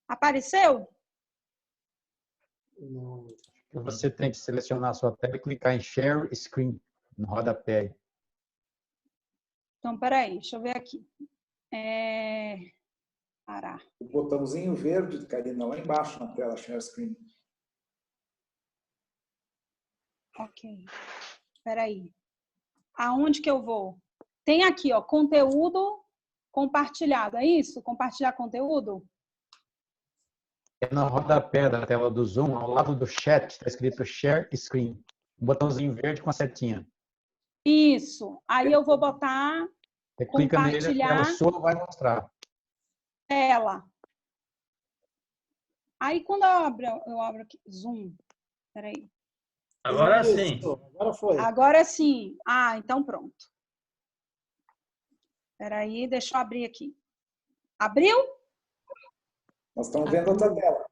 Apareceu? Não. Você tem que selecionar a sua tela e clicar em Share Screen, no rodapé. Então, peraí, deixa eu ver aqui. Parar. O botãozinho verde, Karina, lá embaixo na tela, Share Screen. Ok. Peraí. Aonde que eu vou? Tem aqui, ó, conteúdo compartilhado. É isso? Compartilhar conteúdo? É no rodapé da tela do Zoom, ao lado do chat, está escrito Share Screen. Um botãozinho verde com a setinha. Isso. Aí eu vou botar Você clica nele, a compartilhar tela sua vai mostrar. tela. Aí quando eu abro aqui, Zoom. Peraí. Agora Isso, sim. Agora foi. Agora sim. Ah, então pronto. Peraí, deixa eu abrir aqui. Abriu? Nós estamos vendo outra tela.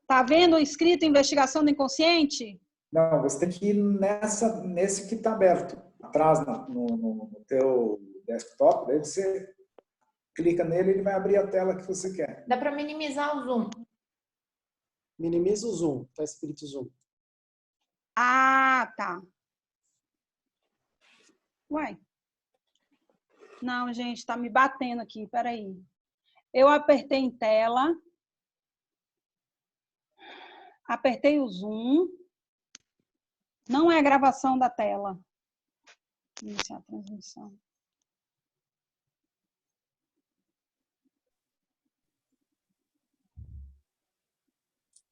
Tá vendo escrito investigação do inconsciente? Não, você tem que ir nesse que está aberto, atrás no teu desktop, daí você clica nele e ele vai abrir a tela que você quer. Dá para minimizar o zoom. Minimiza o zoom. Está escrito zoom. Ah, tá. Uai. Não, gente, tá me batendo aqui, peraí. Eu apertei em tela. Apertei o zoom. Não é a gravação da tela. Iniciar a transmissão.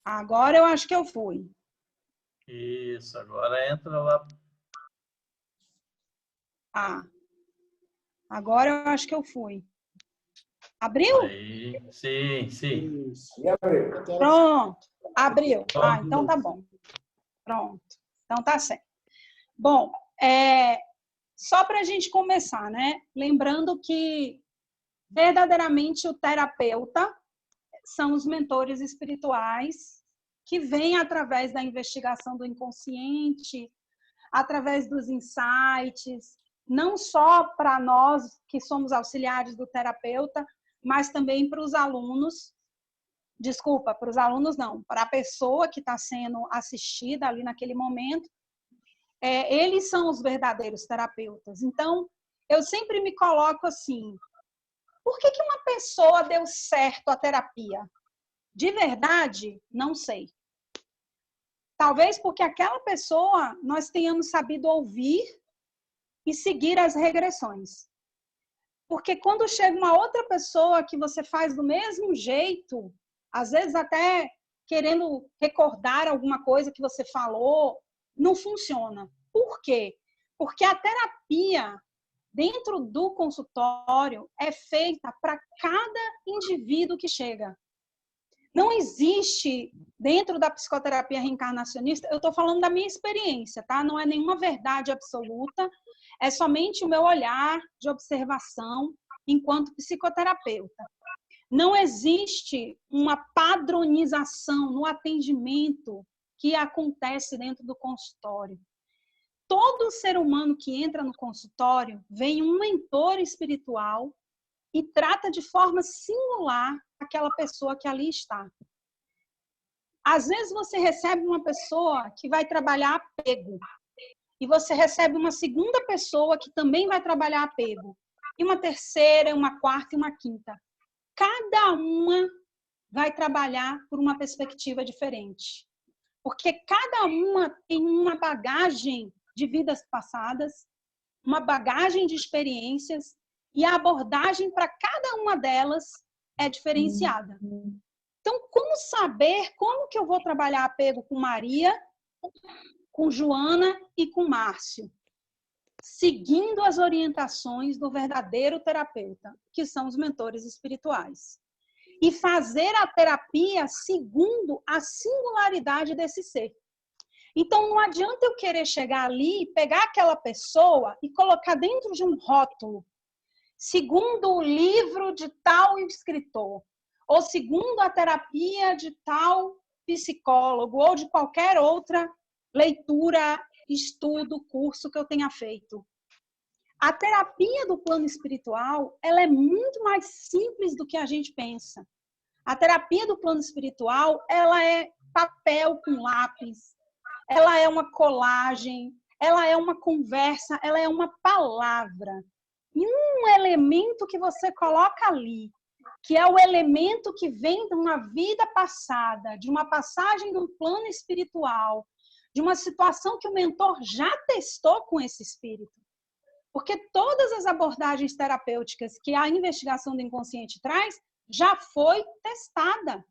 Agora eu acho que eu fui. Isso, agora entra lá. Ah. Agora eu acho que eu fui. Abriu? Aí, sim, sim. Isso. E abriu. A tela- Pronto. Abriu. Ah, então tá bom. Pronto. Então tá certo. Bom, só para a gente começar, né? Lembrando que verdadeiramente o terapeuta são os mentores espirituais que vêm através da investigação do inconsciente, através dos insights, não só para nós que somos auxiliares do terapeuta, mas também para os alunos. Desculpa, para os alunos não, para a pessoa que está sendo assistida ali naquele momento. Eles são os verdadeiros terapeutas. Então, eu sempre me coloco assim, por que uma pessoa deu certo a terapia? De verdade, não sei. Talvez porque aquela pessoa nós tenhamos sabido ouvir e seguir as regressões. Porque quando chega uma outra pessoa que você faz do mesmo jeito, às vezes até querendo recordar alguma coisa que você falou, não funciona. Por quê? Porque a terapia dentro do consultório é feita para cada indivíduo que chega. Não existe, dentro da psicoterapia reencarnacionista, eu estou falando da minha experiência, tá? Não é nenhuma verdade absoluta, é somente o meu olhar de observação enquanto psicoterapeuta. Não existe uma padronização no atendimento que acontece dentro do consultório. Todo ser humano que entra no consultório vem um mentor espiritual e trata de forma singular aquela pessoa que ali está. Às vezes você recebe uma pessoa que vai trabalhar apego e você recebe uma segunda pessoa que também vai trabalhar apego e uma terceira, uma quarta e uma quinta. Cada uma vai trabalhar por uma perspectiva diferente, porque cada uma tem uma bagagem de vidas passadas, uma bagagem de experiências e a abordagem para cada uma delas é diferenciada. Então, como saber como que eu vou trabalhar apego com Maria, com Joana e com Márcio? Seguindo as orientações do verdadeiro terapeuta, que são os mentores espirituais. E fazer a terapia segundo a singularidade desse ser. Então, não adianta eu querer chegar ali, pegar aquela pessoa e colocar dentro de um rótulo, segundo o livro de tal escritor, ou segundo a terapia de tal psicólogo, ou de qualquer outra leitura, estudo, curso que eu tenha feito. A terapia do plano espiritual, ela é muito mais simples do que a gente pensa. A terapia do plano espiritual, ela é papel com lápis, ela é uma colagem, ela é uma conversa, ela é uma palavra. E um elemento que você coloca ali, que é o elemento que vem de uma vida passada, de uma passagem do plano espiritual, de uma situação que o mentor já testou com esse espírito. Porque todas as abordagens terapêuticas que a investigação do inconsciente traz já foi testada,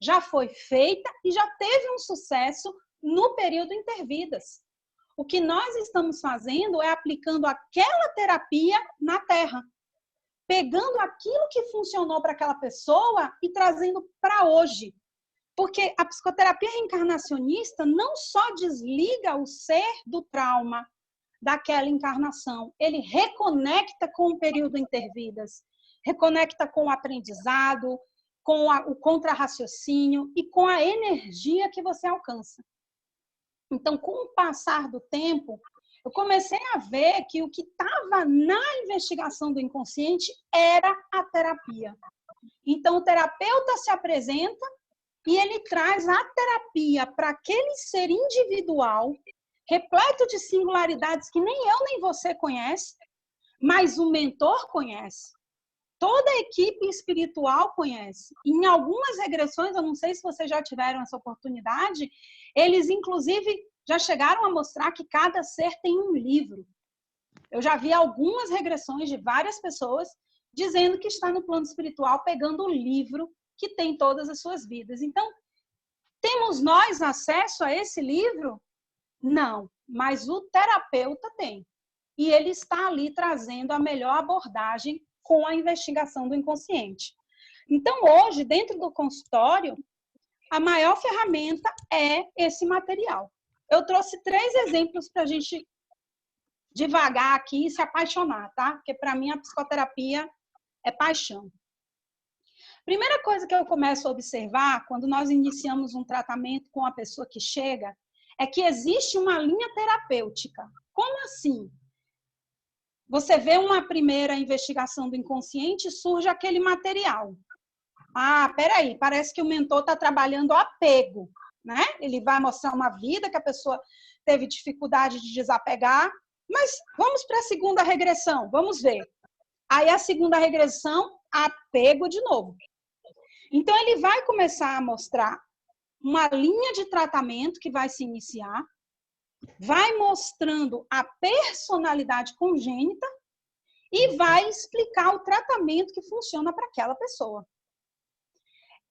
já foi feita e já teve um sucesso no período intervidas. O que nós estamos fazendo é aplicando aquela terapia na Terra, pegando aquilo que funcionou para aquela pessoa e trazendo para hoje. Porque a psicoterapia reencarnacionista não só desliga o ser do trauma daquela encarnação, ele reconecta com o período intervidas, reconecta com o aprendizado, com o contra-raciocínio e com a energia que você alcança. Então, com o passar do tempo, eu comecei a ver que o que estava na investigação do inconsciente era a terapia. Então, o terapeuta se apresenta e ele traz a terapia para aquele ser individual, repleto de singularidades que nem eu nem você conhece, mas o mentor conhece. Toda a equipe espiritual conhece. Em algumas regressões, eu não sei se vocês já tiveram essa oportunidade, eles, inclusive, já chegaram a mostrar que cada ser tem um livro. Eu já vi algumas regressões de várias pessoas dizendo que está no plano espiritual pegando o livro que tem todas as suas vidas. Então, temos nós acesso a esse livro? Não, mas o terapeuta tem. E ele está ali trazendo a melhor abordagem com a investigação do inconsciente. Então, hoje, dentro do consultório, a maior ferramenta é esse material. Eu trouxe 3 exemplos para a gente devagar aqui e se apaixonar, tá? Porque para mim a psicoterapia é paixão. Primeira coisa que eu começo a observar quando nós iniciamos um tratamento com a pessoa que chega é que existe uma linha terapêutica. Como assim? Você vê uma primeira investigação do inconsciente e surge aquele material. Ah, peraí, parece que o mentor está trabalhando o apego, né? Ele vai mostrar uma vida que a pessoa teve dificuldade de desapegar, mas vamos para a segunda regressão, vamos ver. Aí a segunda regressão, apego de novo. Então ele vai começar a mostrar uma linha de tratamento que vai se iniciar, vai mostrando a personalidade congênita e vai explicar o tratamento que funciona para aquela pessoa.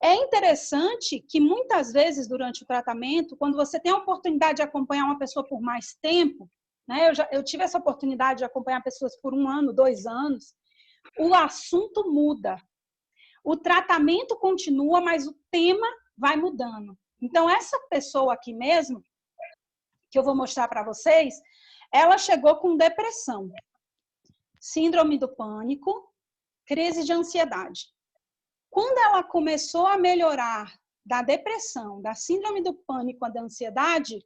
É interessante que muitas vezes durante o tratamento, quando você tem a oportunidade de acompanhar uma pessoa por mais tempo, né, eu tive essa oportunidade de acompanhar pessoas por 1 ano, 2 anos, o assunto muda. O tratamento continua, mas o tema vai mudando. Então, essa pessoa aqui mesmo, que eu vou mostrar para vocês, ela chegou com depressão, síndrome do pânico, crise de ansiedade. Quando ela começou a melhorar da depressão, da síndrome do pânico, da ansiedade,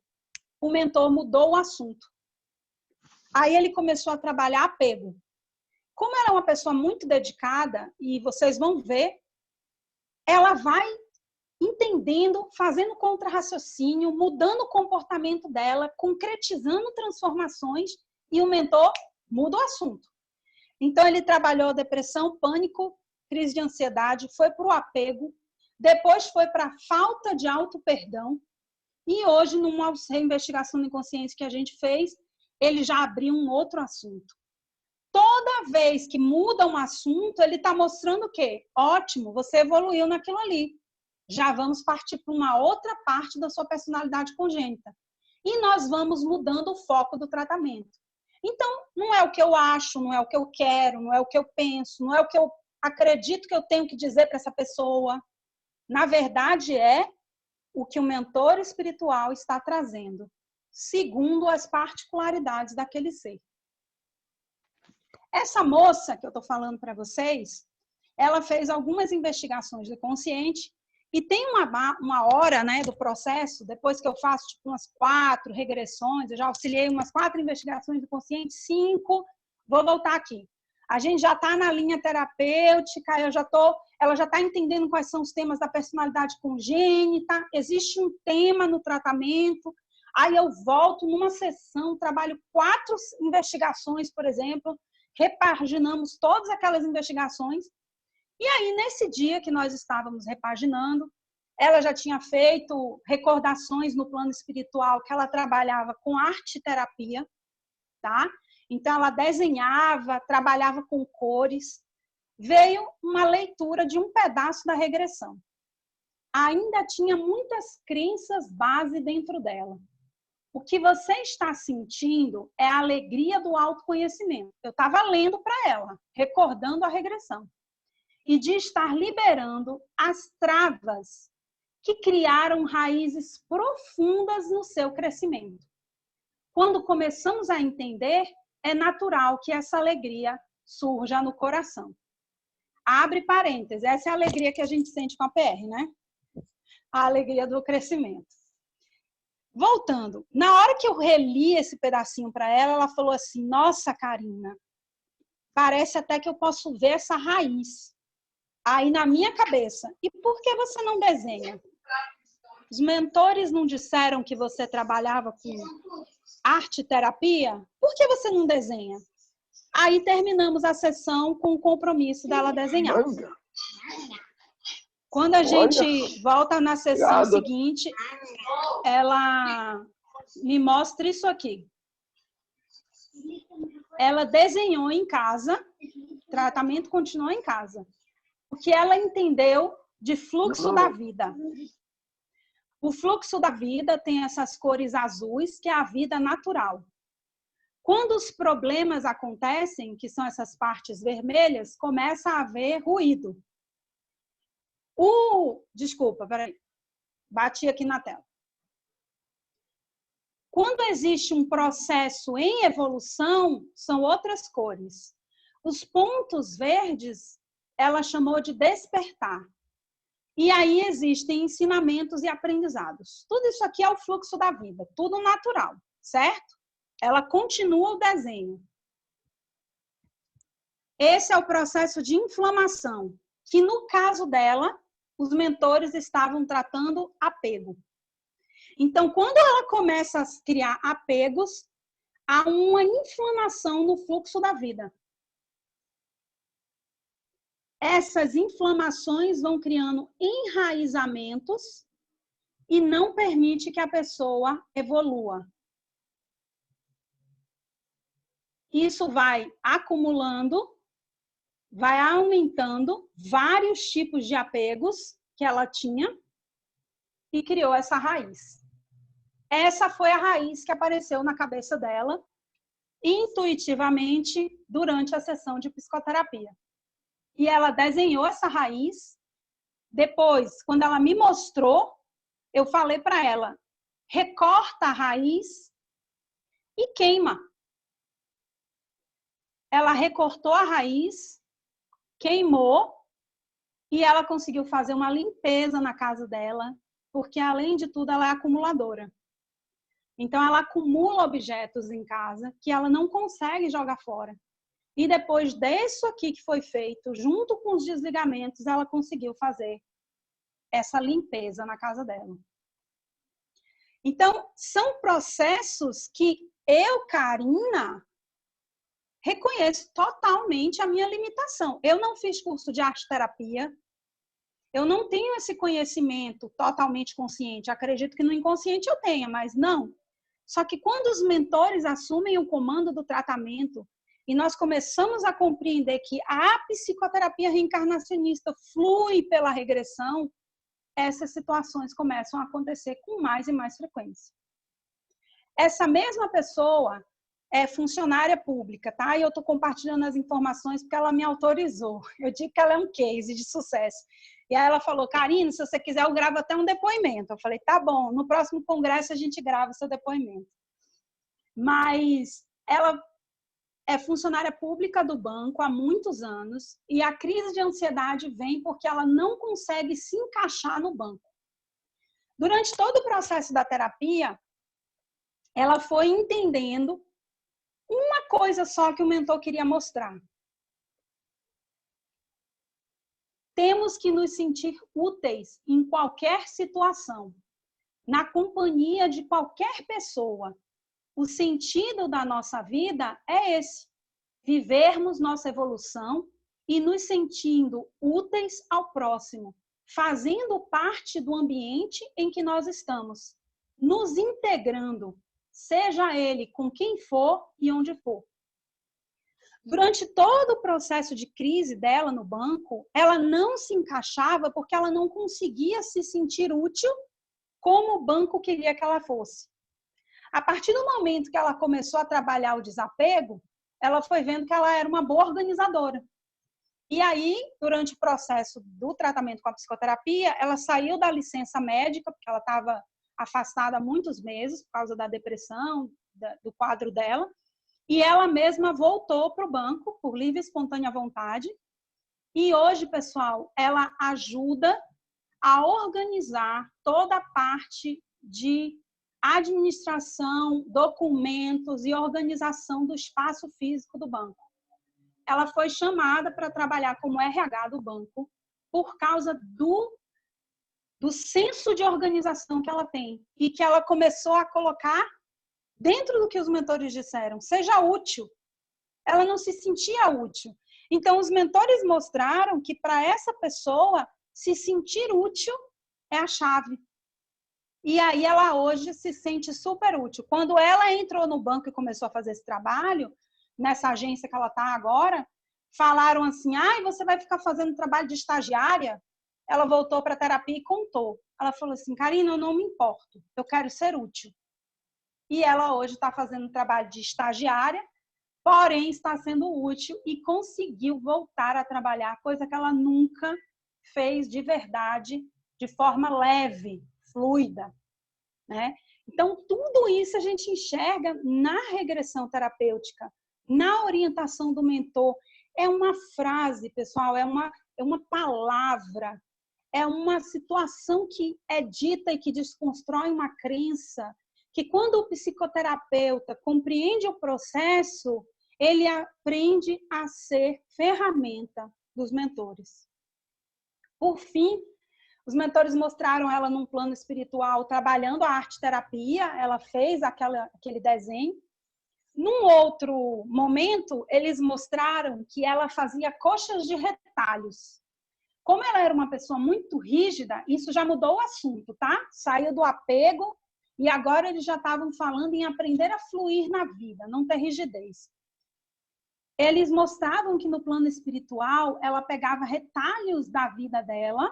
o mentor mudou o assunto. Aí ele começou a trabalhar apego. Como ela é uma pessoa muito dedicada, e vocês vão ver, ela vai entendendo, fazendo contra-raciocínio, mudando o comportamento dela, concretizando transformações, e o mentor muda o assunto. Então, ele trabalhou depressão, pânico, crise de ansiedade, foi para o apego, depois foi para a falta de auto-perdão, e hoje, numa reinvestigação do inconsciente que a gente fez, ele já abriu um outro assunto. Toda vez que muda um assunto, ele está mostrando o quê? Ótimo, você evoluiu naquilo ali. Já vamos partir para uma outra parte da sua personalidade congênita. E nós vamos mudando o foco do tratamento. Então, não é o que eu acho, não é o que eu quero, não é o que eu penso, não é o que eu acredito que eu tenho que dizer para essa pessoa. Na verdade, é o que o mentor espiritual está trazendo, segundo as particularidades daquele ser. Essa moça que eu estou falando para vocês, ela fez algumas investigações do consciente e tem uma hora, né, do processo, depois que eu faço tipo, umas 4 regressões, eu já auxiliei umas 4 investigações do consciente, 5, vou voltar aqui. A gente já está na linha terapêutica, ela já está entendendo quais são os temas da personalidade congênita, existe um tema no tratamento, aí eu volto numa sessão, trabalho 4 investigações, por exemplo, repaginamos todas aquelas investigações, e aí nesse dia que nós estávamos repaginando, ela já tinha feito recordações no plano espiritual que ela trabalhava com arte-terapia, tá? Então, ela desenhava, trabalhava com cores. Veio uma leitura de um pedaço da regressão. Ainda tinha muitas crenças base dentro dela. O que você está sentindo é a alegria do autoconhecimento. Eu estava lendo para ela, recordando a regressão. E de estar liberando as travas que criaram raízes profundas no seu crescimento. Quando começamos a entender, é natural que essa alegria surja no coração. Abre parênteses, essa é a alegria que a gente sente com a PR, né? A alegria do crescimento. Voltando, na hora que eu reli esse pedacinho para ela, ela falou assim, nossa, Karina, parece até que eu posso ver essa raiz aí na minha cabeça. E por que você não desenha? Os mentores não disseram que você trabalhava com arte-terapia? Por que você não desenha? Aí terminamos a sessão com o compromisso dela desenhar. Quando a gente volta na sessão seguinte, ela me mostra isso aqui. Ela desenhou em casa, o tratamento continuou em casa. O que ela entendeu de fluxo da vida. O fluxo da vida tem essas cores azuis, que é a vida natural. Quando os problemas acontecem, que são essas partes vermelhas, começa a haver ruído. Desculpa, peraí. Bati aqui na tela. Quando existe um processo em evolução, são outras cores. Os pontos verdes, ela chamou de despertar. E aí existem ensinamentos e aprendizados. Tudo isso aqui é o fluxo da vida, tudo natural, certo? Ela continua o desenho. Esse é o processo de inflamação, que no caso dela, os mentores estavam tratando apego. Então, quando ela começa a criar apegos, há uma inflamação no fluxo da vida. Essas inflamações vão criando enraizamentos e não permite que a pessoa evolua. Isso vai acumulando, vai aumentando vários tipos de apegos que ela tinha e criou essa raiz. Essa foi a raiz que apareceu na cabeça dela intuitivamente durante a sessão de psicoterapia. E ela desenhou essa raiz. Depois, quando ela me mostrou, eu falei para ela, recorta a raiz e queima. Ela recortou a raiz, queimou, e ela conseguiu fazer uma limpeza na casa dela, porque, além de tudo, ela é acumuladora. Então, ela acumula objetos em casa que ela não consegue jogar fora. E depois disso aqui que foi feito, junto com os desligamentos, ela conseguiu fazer essa limpeza na casa dela. Então, são processos que eu, Karina, reconheço totalmente a minha limitação. Eu não fiz curso de arte-terapia, eu não tenho esse conhecimento totalmente consciente. Acredito que no inconsciente eu tenha, mas não. Só que quando os mentores assumem o comando do tratamento, e nós começamos a compreender que a psicoterapia reencarnacionista flui pela regressão, essas situações começam a acontecer com mais e mais frequência. Essa mesma pessoa é funcionária pública, tá? E eu estou compartilhando as informações porque ela me autorizou. Eu digo que ela é um case de sucesso. E aí ela falou, Karina, se você quiser eu gravo até um depoimento. Eu falei, tá bom, no próximo congresso a gente grava o seu depoimento. Mas ela é funcionária pública do banco há muitos anos e a crise de ansiedade vem porque ela não consegue se encaixar no banco. Durante todo o processo da terapia, ela foi entendendo uma coisa só que o mentor queria mostrar. Temos que nos sentir úteis em qualquer situação, na companhia de qualquer pessoa. O sentido da nossa vida é esse: vivermos nossa evolução e nos sentindo úteis ao próximo, fazendo parte do ambiente em que nós estamos, nos integrando, seja ele com quem for e onde for. Durante todo o processo de crise dela no banco, ela não se encaixava porque ela não conseguia se sentir útil como o banco queria que ela fosse. A partir do momento que ela começou a trabalhar o desapego, ela foi vendo que ela era uma boa organizadora. E aí, durante o processo do tratamento com a psicoterapia, ela saiu da licença médica, porque ela estava afastada há muitos meses por causa da depressão, do quadro dela, e ela mesma voltou para o banco por livre e espontânea vontade. E hoje, pessoal, ela ajuda a organizar toda a parte de administração, documentos e organização do espaço físico do banco. Ela foi chamada para trabalhar como RH do banco por causa do senso de organização que ela tem e que ela começou a colocar dentro do que os mentores disseram, seja útil. Ela não se sentia útil. Então, os mentores mostraram que para essa pessoa, se sentir útil é a chave. E aí ela hoje se sente super útil. Quando ela entrou no banco e começou a fazer esse trabalho, nessa agência que ela está agora, falaram assim, você vai ficar fazendo trabalho de estagiária? Ela voltou para a terapia e contou. Ela falou assim, Karina, eu não me importo, eu quero ser útil. E ela hoje está fazendo trabalho de estagiária, porém está sendo útil e conseguiu voltar a trabalhar, coisa que ela nunca fez de verdade, de forma leve, fluida, né? Então, tudo isso a gente enxerga na regressão terapêutica, na orientação do mentor. É uma frase, pessoal, é uma palavra, é uma situação que é dita e que desconstrói uma crença, que quando o psicoterapeuta compreende o processo, ele aprende a ser ferramenta dos mentores. Por fim, os mentores mostraram ela num plano espiritual, trabalhando a arte-terapia, ela fez aquele desenho. Num outro momento, eles mostraram que ela fazia coxas de retalhos. Como ela era uma pessoa muito rígida, isso já mudou o assunto, tá? Saiu do apego e agora eles já estavam falando em aprender a fluir na vida, não ter rigidez. Eles mostravam que no plano espiritual, ela pegava retalhos da vida dela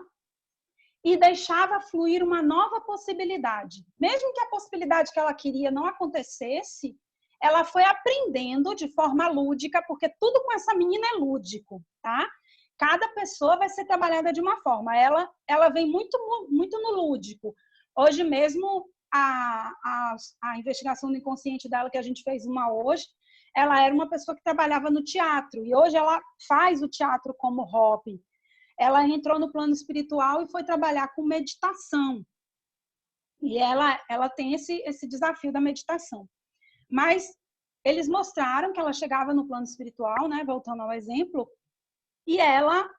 e deixava fluir uma nova possibilidade. Mesmo que a possibilidade que ela queria não acontecesse, ela foi aprendendo de forma lúdica, porque tudo com essa menina é lúdico, tá? Cada pessoa vai ser trabalhada de uma forma. Ela vem muito no lúdico. Hoje mesmo, a investigação do inconsciente dela, que a gente fez uma hoje, ela era uma pessoa que trabalhava no teatro. E hoje ela faz o teatro como hobby. Ela entrou no plano espiritual e foi trabalhar com meditação. E ela tem esse desafio da meditação. Mas eles mostraram que ela chegava no plano espiritual, né, voltando ao exemplo, e ela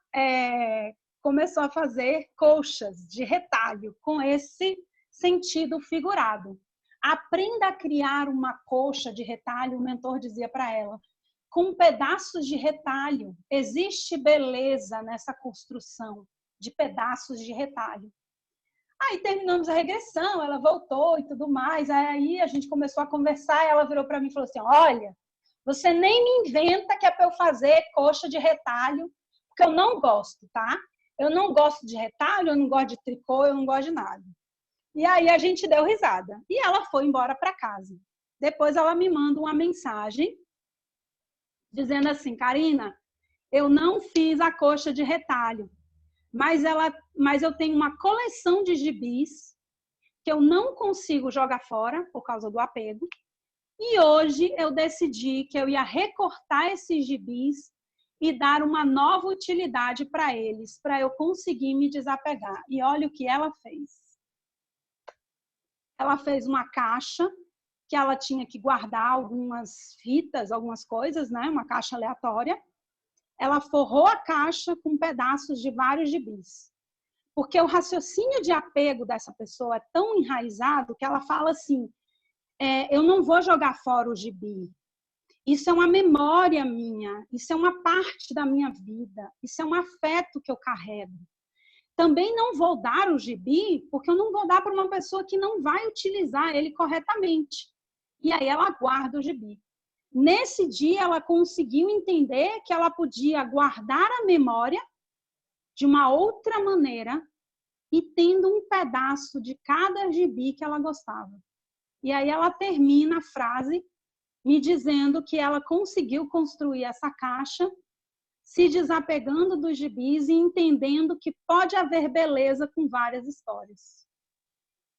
começou a fazer coxas de retalho com esse sentido figurado. Aprenda a criar uma coxa de retalho, o mentor dizia para ela, com pedaços de retalho. Existe beleza nessa construção de pedaços de retalho. Aí terminamos a regressão, ela voltou e tudo mais. Aí a gente começou a conversar e ela virou para mim e falou assim, olha, você nem me inventa que é para eu fazer coxa de retalho, porque eu não gosto, tá? Eu não gosto de retalho, eu não gosto de tricô, eu não gosto de nada. E aí a gente deu risada. E ela foi embora para casa. Depois ela me manda uma mensagem dizendo assim, Karina, eu não fiz a coxa de retalho, mas eu tenho uma coleção de gibis que eu não consigo jogar fora por causa do apego. E hoje eu decidi que eu ia recortar esses gibis e dar uma nova utilidade para eles, para eu conseguir me desapegar. E olha o que ela fez. Ela fez uma caixa que ela tinha que guardar algumas fitas, algumas coisas, né? Uma caixa aleatória. ela forrou a caixa com pedaços de vários gibis. Porque o raciocínio de apego dessa pessoa é tão enraizado que ela fala assim, eu não vou jogar fora o gibi. Isso é uma memória minha, isso é uma parte da minha vida, isso é um afeto que eu carrego. Também não vou dar o gibi, porque eu não vou dar para uma pessoa que não vai utilizar ele corretamente. E aí ela guarda o gibi. Nesse dia, ela conseguiu entender que ela podia guardar a memória de uma outra maneira e tendo um pedaço de cada gibi que ela gostava. E aí ela termina a frase me dizendo que ela conseguiu construir essa caixa se desapegando dos gibis e entendendo que pode haver beleza com várias histórias.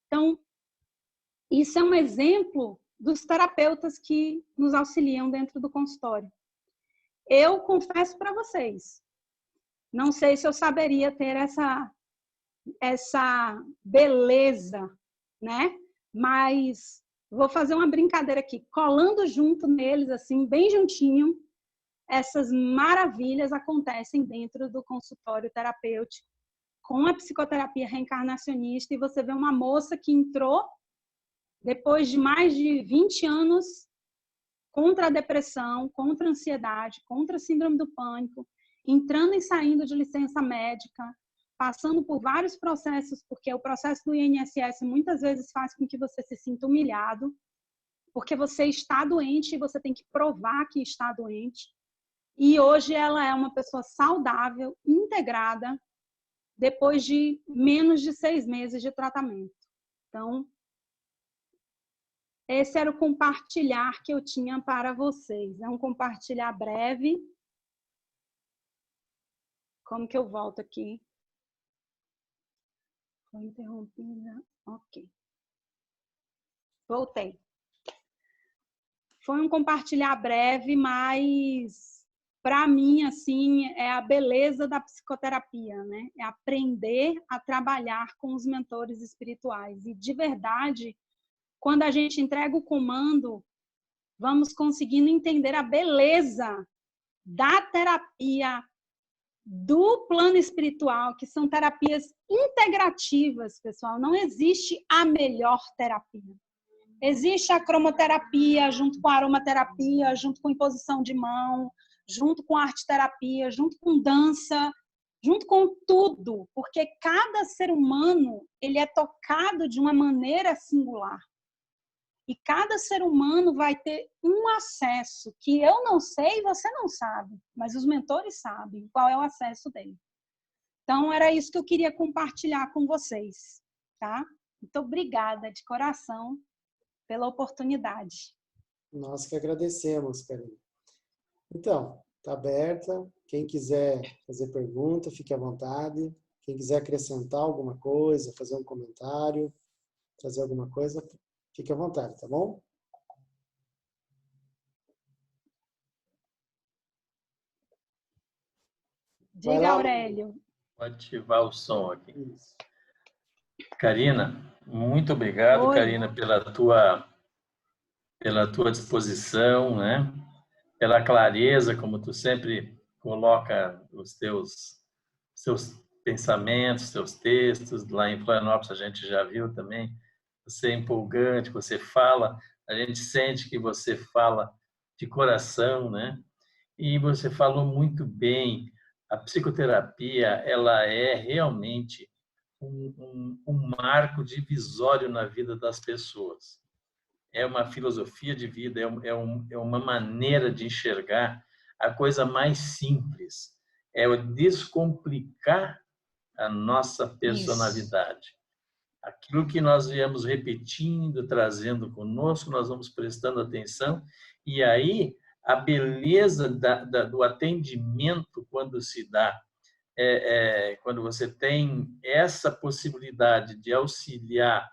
Então, isso é um exemplo dos terapeutas que nos auxiliam dentro do consultório. Eu confesso para vocês, não sei se eu saberia ter essa beleza, né? Mas vou fazer uma brincadeira aqui, colando junto neles, assim, bem juntinho, essas maravilhas acontecem dentro do consultório terapêutico, com a psicoterapia reencarnacionista, e você vê uma moça que entrou depois de mais de 20 anos contra a depressão, contra a ansiedade, contra a síndrome do pânico, entrando e saindo de licença médica, passando por vários processos, porque o processo do INSS muitas vezes faz com que você se sinta humilhado, porque você está doente e você tem que provar que está doente. E hoje ela é uma pessoa saudável, integrada, depois de menos de 6 meses de tratamento. Então, esse era o compartilhar que eu tinha para vocês. É um compartilhar breve. Como que eu volto aqui? Foi interrompida. Ok. Voltei. Foi um compartilhar breve, mas para mim, assim, é a beleza da psicoterapia, né? É aprender a trabalhar com os mentores espirituais. E, de verdade, quando a gente entrega o comando, vamos conseguindo entender a beleza da terapia do plano espiritual, que são terapias integrativas, pessoal. Não existe a melhor terapia. Existe a cromoterapia junto com a aromaterapia, junto com imposição de mão, junto com arte-terapia, junto com dança, junto com tudo, porque cada ser humano ele é tocado de uma maneira singular. E cada ser humano vai ter um acesso que eu não sei e você não sabe, mas os mentores sabem qual é o acesso dele. Então, era isso que eu queria compartilhar com vocês, tá? Muito obrigada de coração pela oportunidade. Nós que agradecemos, Karina. Então, está aberta. Quem quiser fazer pergunta, fique à vontade. Quem quiser acrescentar alguma coisa, fazer um comentário, trazer alguma coisa, fique à vontade, tá bom? Diga, Aurélio. Vou ativar o som aqui. Isso. Karina, muito obrigado, Oi. Karina, pela tua disposição, né? Pela clareza, como tu sempre coloca os seus pensamentos, seus textos. Lá em Florianópolis a gente já viu também. Você é empolgante, você fala, a gente sente que você fala de coração, né? E você falou muito bem. A psicoterapia, ela é realmente um marco divisório na vida das pessoas. É uma filosofia de vida, é uma maneira de enxergar a coisa mais simples. É o descomplicar a nossa personalidade. Aquilo que nós viemos repetindo, trazendo conosco, nós vamos prestando atenção, e aí a beleza do atendimento, quando se dá, quando você tem essa possibilidade de auxiliar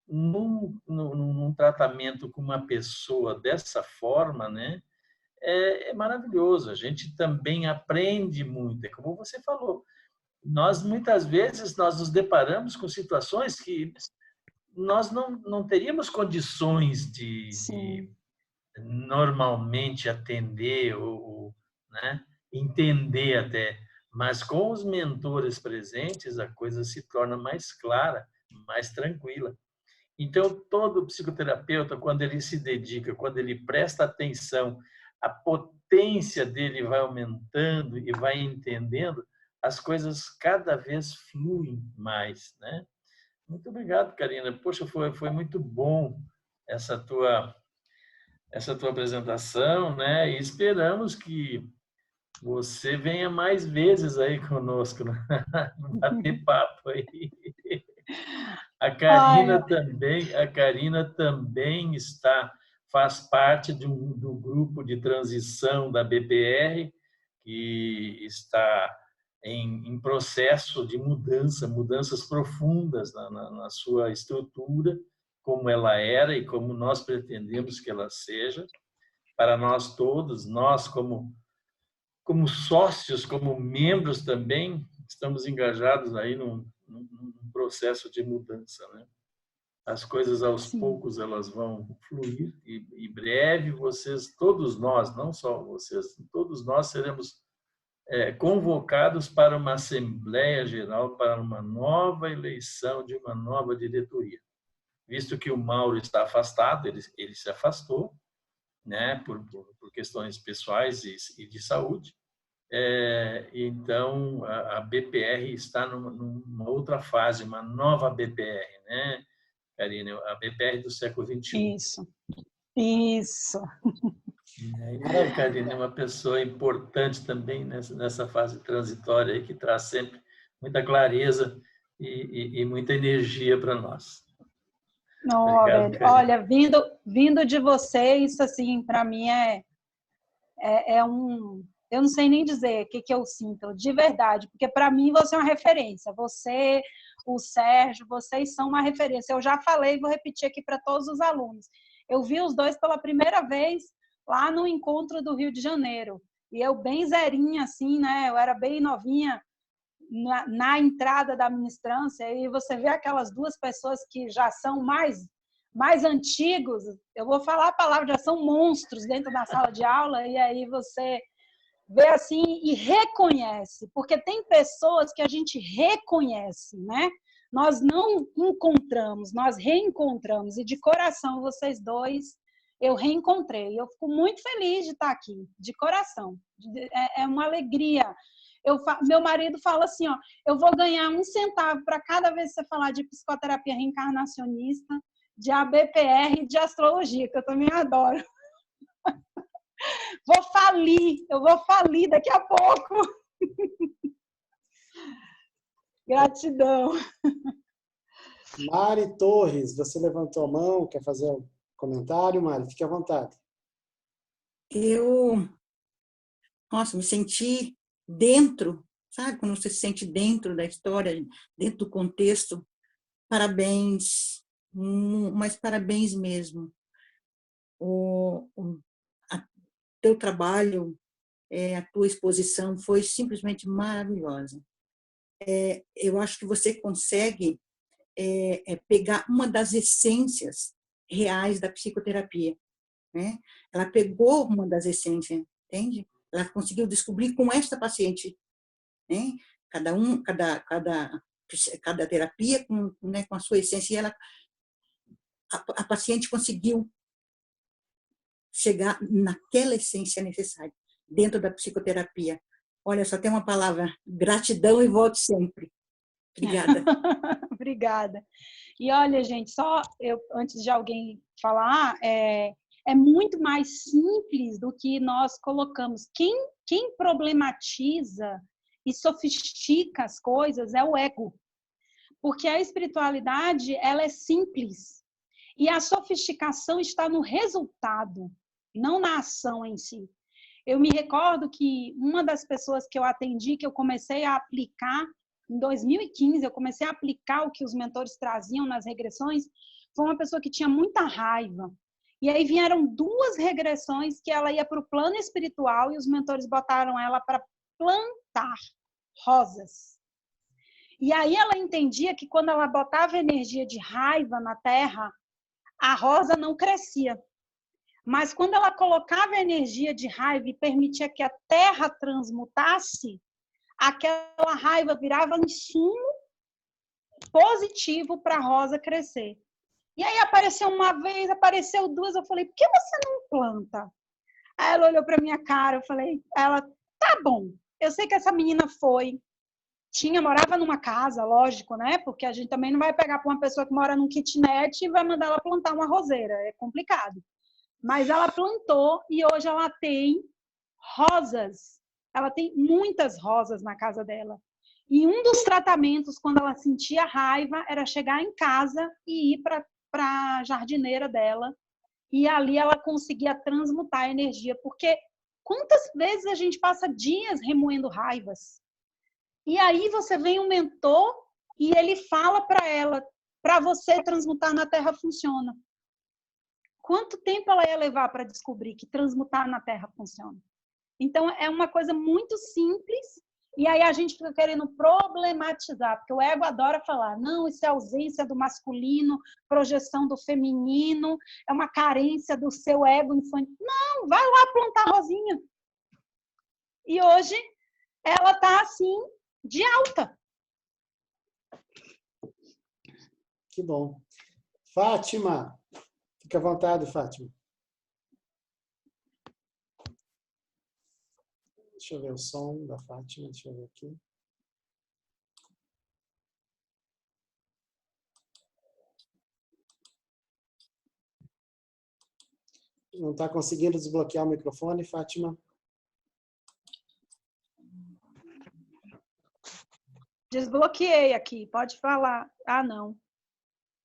num tratamento com uma pessoa dessa forma, né? É maravilhoso. A gente também aprende muito. É como você falou, nós muitas vezes nós nos deparamos com situações que nós não teríamos condições de normalmente atender, né? entender até. Mas com os mentores presentes, a coisa se torna mais clara, mais tranquila. Então, todo psicoterapeuta, quando ele se dedica, quando ele presta atenção, a potência dele vai aumentando e vai entendendo, as coisas cada vez fluem mais, né? Muito obrigado, Karina. Poxa, foi muito bom essa tua apresentação, né? E esperamos que você venha mais vezes aí conosco, né? Bater papo aí. A Karina também faz parte do grupo de transição da BPR, que está em processo de mudanças profundas na sua estrutura, como ela era e como nós pretendemos que ela seja, para nós todos, nós como sócios, como membros também, estamos engajados aí num processo de mudança, né? As coisas aos poucos elas vão fluir e em breve vocês, todos nós, não só vocês, todos nós seremos convocados para uma Assembleia Geral, para uma nova eleição de uma nova diretoria. Visto que o Mauro está afastado, ele se afastou, né, por questões pessoais e de saúde. Então, a BPR está numa outra fase, uma nova BPR, né, Karina? A BPR do século XXI. Isso. E a Karina é uma pessoa importante também nessa fase transitória aí, que traz sempre muita clareza e muita energia para nós. Obrigado, Karina. Olha, vindo de você, isso assim, para mim eu não sei nem dizer o que eu sinto, de verdade, porque para mim você é uma referência. Você, o Sérgio, vocês são uma referência. Eu já falei, vou repetir aqui para todos os alunos. Eu vi os dois pela primeira vez lá no encontro do Rio de Janeiro. E eu bem zerinha, assim, né? Eu era bem novinha na entrada da ministrância, e você vê aquelas duas pessoas que já são mais antigos, eu vou falar a palavra, já são monstros dentro da sala de aula, e aí você vê assim e reconhece, porque tem pessoas que a gente reconhece, né? Nós não encontramos, nós reencontramos, e de coração vocês dois eu reencontrei. Eu fico muito feliz de estar aqui, de coração. É uma alegria. Meu marido fala assim, ó, eu vou ganhar 1 centavo para cada vez que você falar de psicoterapia reencarnacionista, de ABPR e de astrologia, que eu também adoro. Eu vou falir daqui a pouco. Gratidão. Mari Torres, você levantou a mão, quer fazer um comentário, Mari? Fique à vontade. Nossa, me senti dentro, sabe? Quando você se sente dentro da história, dentro do contexto. Parabéns, mas parabéns mesmo. Teu trabalho, a tua exposição foi simplesmente maravilhosa. Eu acho que você consegue pegar uma das essências reais da psicoterapia, né? Ela pegou uma das essências, entende? Ela conseguiu descobrir com esta paciente, né? Cada terapia com a sua essência, e a paciente conseguiu chegar naquela essência necessária dentro da psicoterapia. Olha, só tem uma palavra: gratidão, e volte sempre. Obrigada. Obrigada. E olha, gente, antes de alguém falar, é muito mais simples do que nós colocamos. Quem problematiza e sofistica as coisas é o ego. Porque a espiritualidade, ela é simples. E a sofisticação está no resultado, não na ação em si. Eu me recordo que uma das pessoas que eu atendi, que eu comecei a aplicar, em 2015, eu comecei a aplicar o que os mentores traziam nas regressões, foi uma pessoa que tinha muita raiva. E aí vieram 2 regressões que ela ia para o plano espiritual e os mentores botaram ela para plantar rosas. E aí ela entendia que quando ela botava energia de raiva na terra, a rosa não crescia. Mas quando ela colocava energia de raiva e permitia que a terra transmutasse, aquela raiva virava insumo positivo para a rosa crescer. E aí apareceu uma vez, apareceu duas, eu falei, por que você não planta? Aí ela olhou para minha cara, eu falei, ela, tá bom, eu sei que essa menina morava numa casa, lógico, né? Porque a gente também não vai pegar para uma pessoa que mora num kitnet e vai mandar ela plantar uma roseira, é complicado. Mas ela plantou e hoje ela tem rosas. Ela tem muitas rosas na casa dela. E um dos tratamentos, quando ela sentia raiva, era chegar em casa e ir para a jardineira dela. E ali ela conseguia transmutar a energia. Porque quantas vezes a gente passa dias remoendo raivas? E aí você vem um mentor e ele fala para ela, para você transmutar na Terra funciona. Quanto tempo ela ia levar para descobrir que transmutar na Terra funciona? Então, é uma coisa muito simples, e aí a gente fica querendo problematizar, porque o ego adora falar, não, isso é ausência do masculino, projeção do feminino, é uma carência do seu ego infantil. Não, vai lá plantar rosinha. E hoje, ela está assim, de alta. Que bom. Fátima, fica à vontade, Fátima. Deixa eu ver o som da Fátima, deixa eu ver aqui. Não está conseguindo desbloquear o microfone, Fátima? Desbloqueei aqui, pode falar. Ah, não.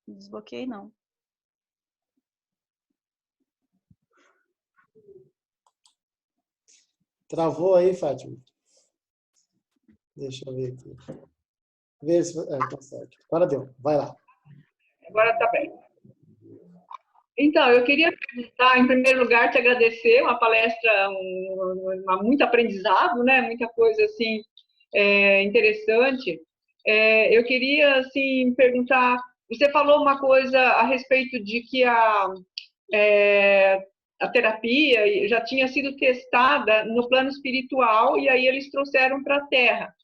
Desbloqueei, não. Travou aí, Fátima? Deixa eu ver aqui. Vê se consegue. Agora deu. Vai lá. Agora tá bem. Então, eu queria perguntar, em primeiro lugar, te agradecer, uma palestra, muito aprendizado, né? Muita coisa, assim, interessante. Eu queria, assim, perguntar, você falou uma coisa a respeito de que a terapia já tinha sido testada no plano espiritual e aí eles trouxeram para a Terra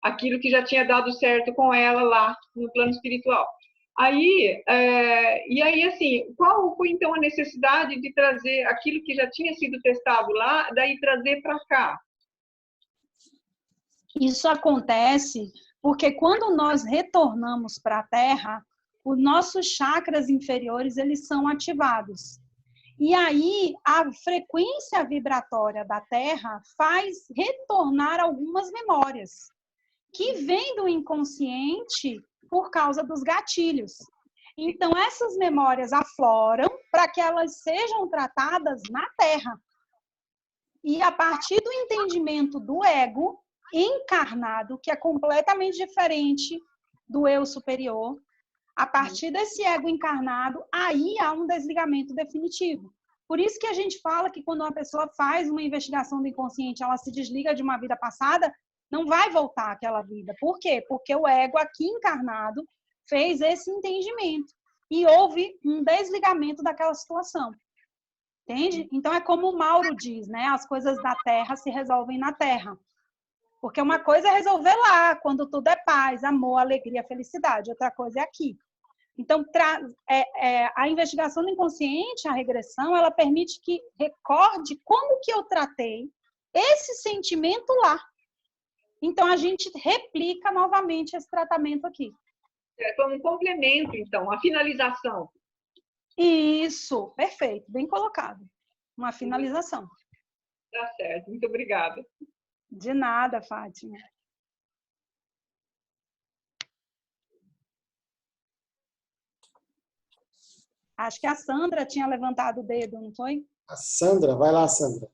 aquilo que já tinha dado certo com ela lá no plano espiritual. E aí, assim, qual foi então a necessidade de trazer aquilo que já tinha sido testado lá, daí trazer para cá? Isso acontece porque quando nós retornamos para a Terra, os nossos chakras inferiores, eles são ativados. E aí, a frequência vibratória da Terra faz retornar algumas memórias que vêm do inconsciente por causa dos gatilhos. Então, essas memórias afloram para que elas sejam tratadas na Terra. E a partir do entendimento do ego encarnado, que é completamente diferente do eu superior, a partir desse ego encarnado, aí há um desligamento definitivo. Por isso que a gente fala que quando uma pessoa faz uma investigação do inconsciente, ela se desliga de uma vida passada, não vai voltar àquela vida. Por quê? Porque o ego aqui encarnado fez esse entendimento e houve um desligamento daquela situação. Entende? Então é como o Mauro diz, né? As coisas da Terra se resolvem na Terra. Porque uma coisa é resolver lá, quando tudo é paz, amor, alegria, felicidade. Outra coisa é aqui. Então, a investigação do inconsciente, a regressão, ela permite que recorde como que eu tratei esse sentimento lá. Então, a gente replica novamente esse tratamento aqui. Como um complemento, então, a finalização. Isso, perfeito, bem colocado. Uma finalização. Tá certo, muito obrigada. De nada, Fátima. Acho que a Sandra tinha levantado o dedo, não foi? A Sandra, vai lá, Sandra.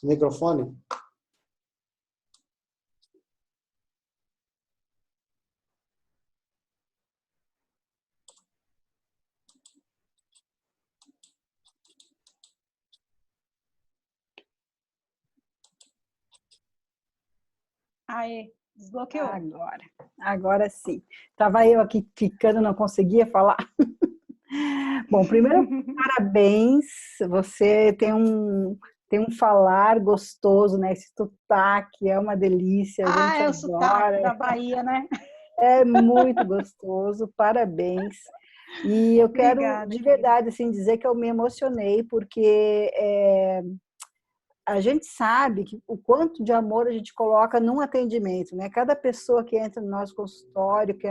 Microfone. Aê, desbloqueou. Agora sim. Estava eu aqui ficando, não conseguia falar. Bom, primeiro, parabéns. Você tem um falar gostoso, né? Esse sotaque é uma delícia, a gente É o sotaque adora. da Bahia, né? É muito gostoso, parabéns. E eu quero, Obrigada, de querida. verdade, assim, dizer que eu me emocionei, porque a gente sabe que o quanto de amor a gente coloca num atendimento, né? Cada pessoa que entra no nosso consultório, que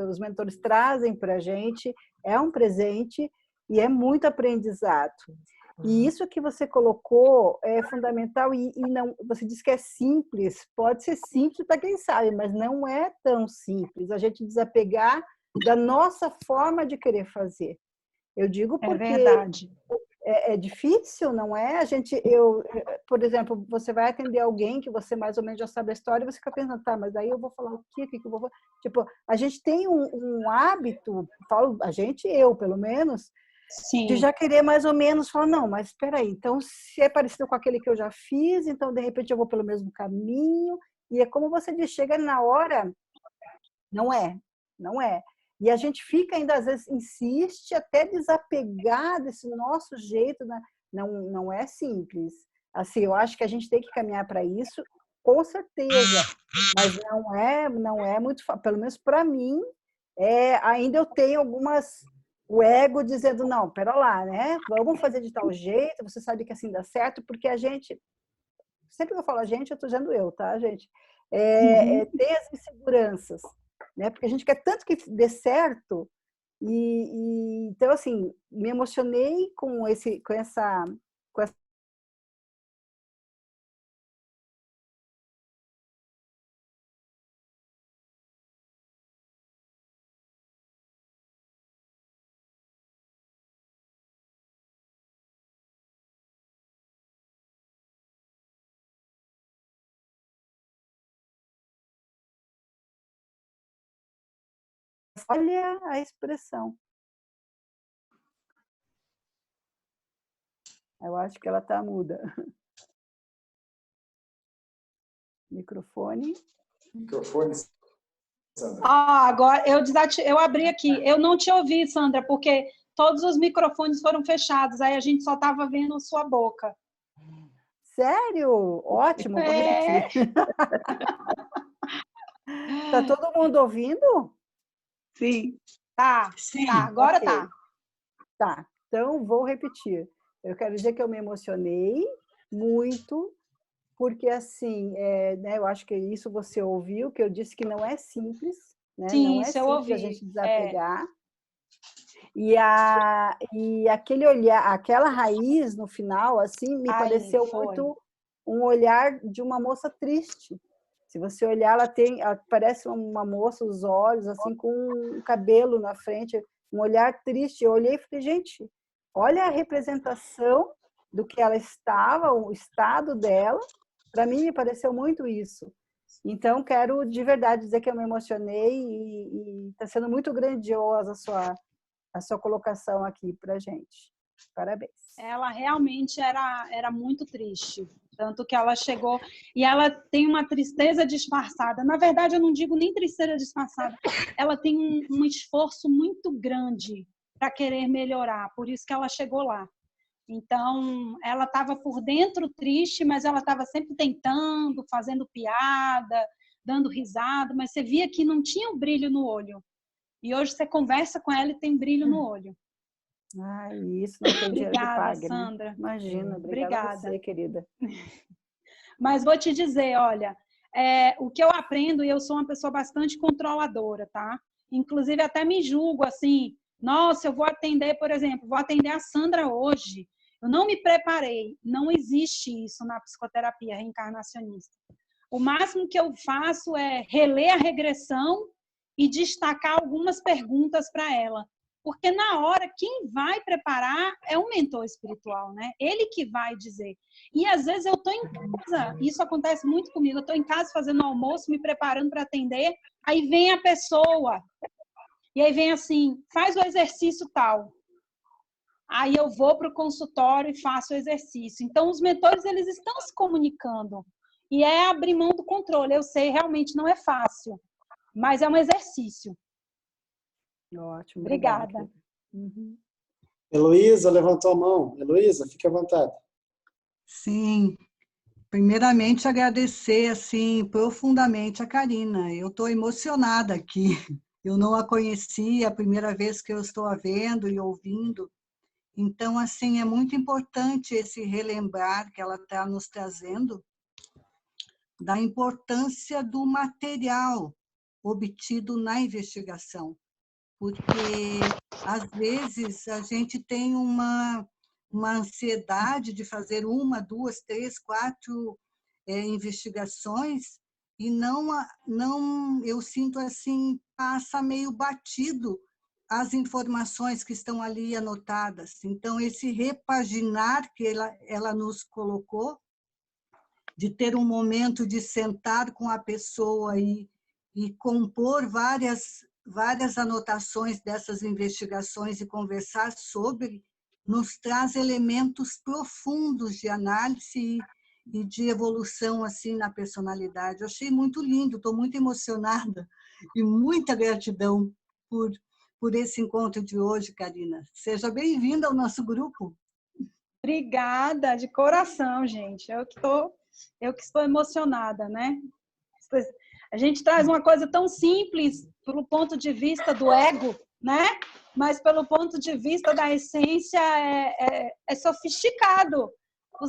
os mentores trazem para a gente, é um presente e é muito aprendizado. E isso que você colocou é fundamental e não, você disse que é simples, pode ser simples para quem sabe, mas não é tão simples a gente desapegar da nossa forma de querer fazer. Eu digo É porque verdade. é difícil, não é? Por exemplo, você vai atender alguém que você mais ou menos já sabe a história e você fica pensando, tá, mas aí eu vou falar o quê? O que eu vou falar? Tipo, a gente tem um hábito, falo a gente, eu pelo menos, de Sim, já querer mais ou menos falar, não, mas espera aí, então se é parecido com aquele que eu já fiz, então de repente eu vou pelo mesmo caminho, e é como você diz, chega na hora, não é, não é. E a gente fica ainda, às vezes, insiste até desapegar desse nosso jeito, né? Não é simples. Assim, eu acho que a gente tem que caminhar para isso, com certeza, mas não é muito fácil, pelo menos para mim, ainda eu tenho o ego dizendo, não, pera lá, né? Vamos fazer de tal jeito, você sabe que assim dá certo, porque a gente, sempre que eu falo a gente, eu estou dizendo eu, tá, gente? Tem as inseguranças, né? Porque a gente quer tanto que dê certo, então, assim, me emocionei com essa olha a expressão. Eu acho que ela está muda. Microfone. Microfone, Sandra. Agora eu abri aqui. Eu não te ouvi, Sandra, porque todos os microfones foram fechados. Aí a gente só estava vendo sua boca. Sério? Ótimo, vou repetir. Tá todo mundo ouvindo? Sim. Tá, Sim. tá, agora Ok. tá. Tá, então vou repetir. Eu quero dizer que eu me emocionei muito, porque assim, né, eu acho que isso você ouviu, que eu disse que não é simples, né? Sim, Não é isso eu simples a ouvi. gente desapegar. E aquele olhar, aquela raiz no final, assim, me Aí, pareceu foi. muito um olhar de uma moça triste. Se você olhar, ela parece uma moça, os olhos, assim, com um cabelo na frente, um olhar triste. Eu olhei e falei, gente, olha a representação do que ela estava, o estado dela. Para mim, me pareceu muito isso. Então, quero de verdade dizer que eu me emocionei e está sendo muito grandiosa a sua colocação aqui para a gente. Parabéns. Ela realmente era muito triste. Tanto que ela chegou... E ela tem uma tristeza disfarçada. Na verdade, eu não digo nem tristeza disfarçada. Ela tem um esforço muito grande para querer melhorar. Por isso que ela chegou lá. Então, ela estava por dentro triste, mas ela estava sempre tentando, fazendo piada, dando risada. Mas você via que não tinha o brilho no olho. E hoje você conversa com ela e tem brilho no olho. Isso não tem dinheiro que Obrigada, pague, né? Sandra. Imagina, obrigada a você, querida. Mas vou te dizer, olha, o que eu aprendo, e eu sou uma pessoa bastante controladora, tá? Inclusive, até me julgo assim, nossa, eu vou atender, por exemplo, vou atender a Sandra hoje. Eu não me preparei. Não existe isso na psicoterapia reencarnacionista. O máximo que eu faço é reler a regressão e destacar algumas perguntas para ela. Porque na hora, quem vai preparar é o mentor espiritual, né? Ele que vai dizer. E às vezes eu estou em casa, isso acontece muito comigo, eu estou em casa fazendo almoço, me preparando para atender, aí vem a pessoa, e aí vem assim, faz o exercício tal. Aí eu vou para o consultório e faço o exercício. Então, os mentores, eles estão se comunicando. E é abrir mão do controle. Eu sei, realmente não é fácil, mas é um exercício. Ótimo, Obrigada. Heloísa levantou a mão. Heloísa, fique à vontade. Sim, primeiramente agradecer assim profundamente a Karina. Eu estou emocionada aqui. Eu não a conhecia, a primeira vez que eu estou a vendo e ouvindo. Então, assim, é muito importante esse relembrar que ela está nos trazendo da importância do material obtido na investigação, porque às vezes a gente tem uma ansiedade de fazer 1, 2, 3, 4 investigações e não, eu sinto assim, passa meio batido as informações que estão ali anotadas. Então, esse repaginar que ela nos colocou, de ter um momento de sentar com a pessoa e compor várias anotações dessas investigações e conversar sobre, nos traz elementos profundos de análise e de evolução assim na personalidade. Eu achei muito lindo, estou muito emocionada e muita gratidão por esse encontro de hoje, Karina. Seja bem-vinda ao nosso grupo. Obrigada, de coração, gente. Eu que estou emocionada, né? A gente traz uma coisa tão simples pelo ponto de vista do ego, né? Mas pelo ponto de vista da essência é sofisticado.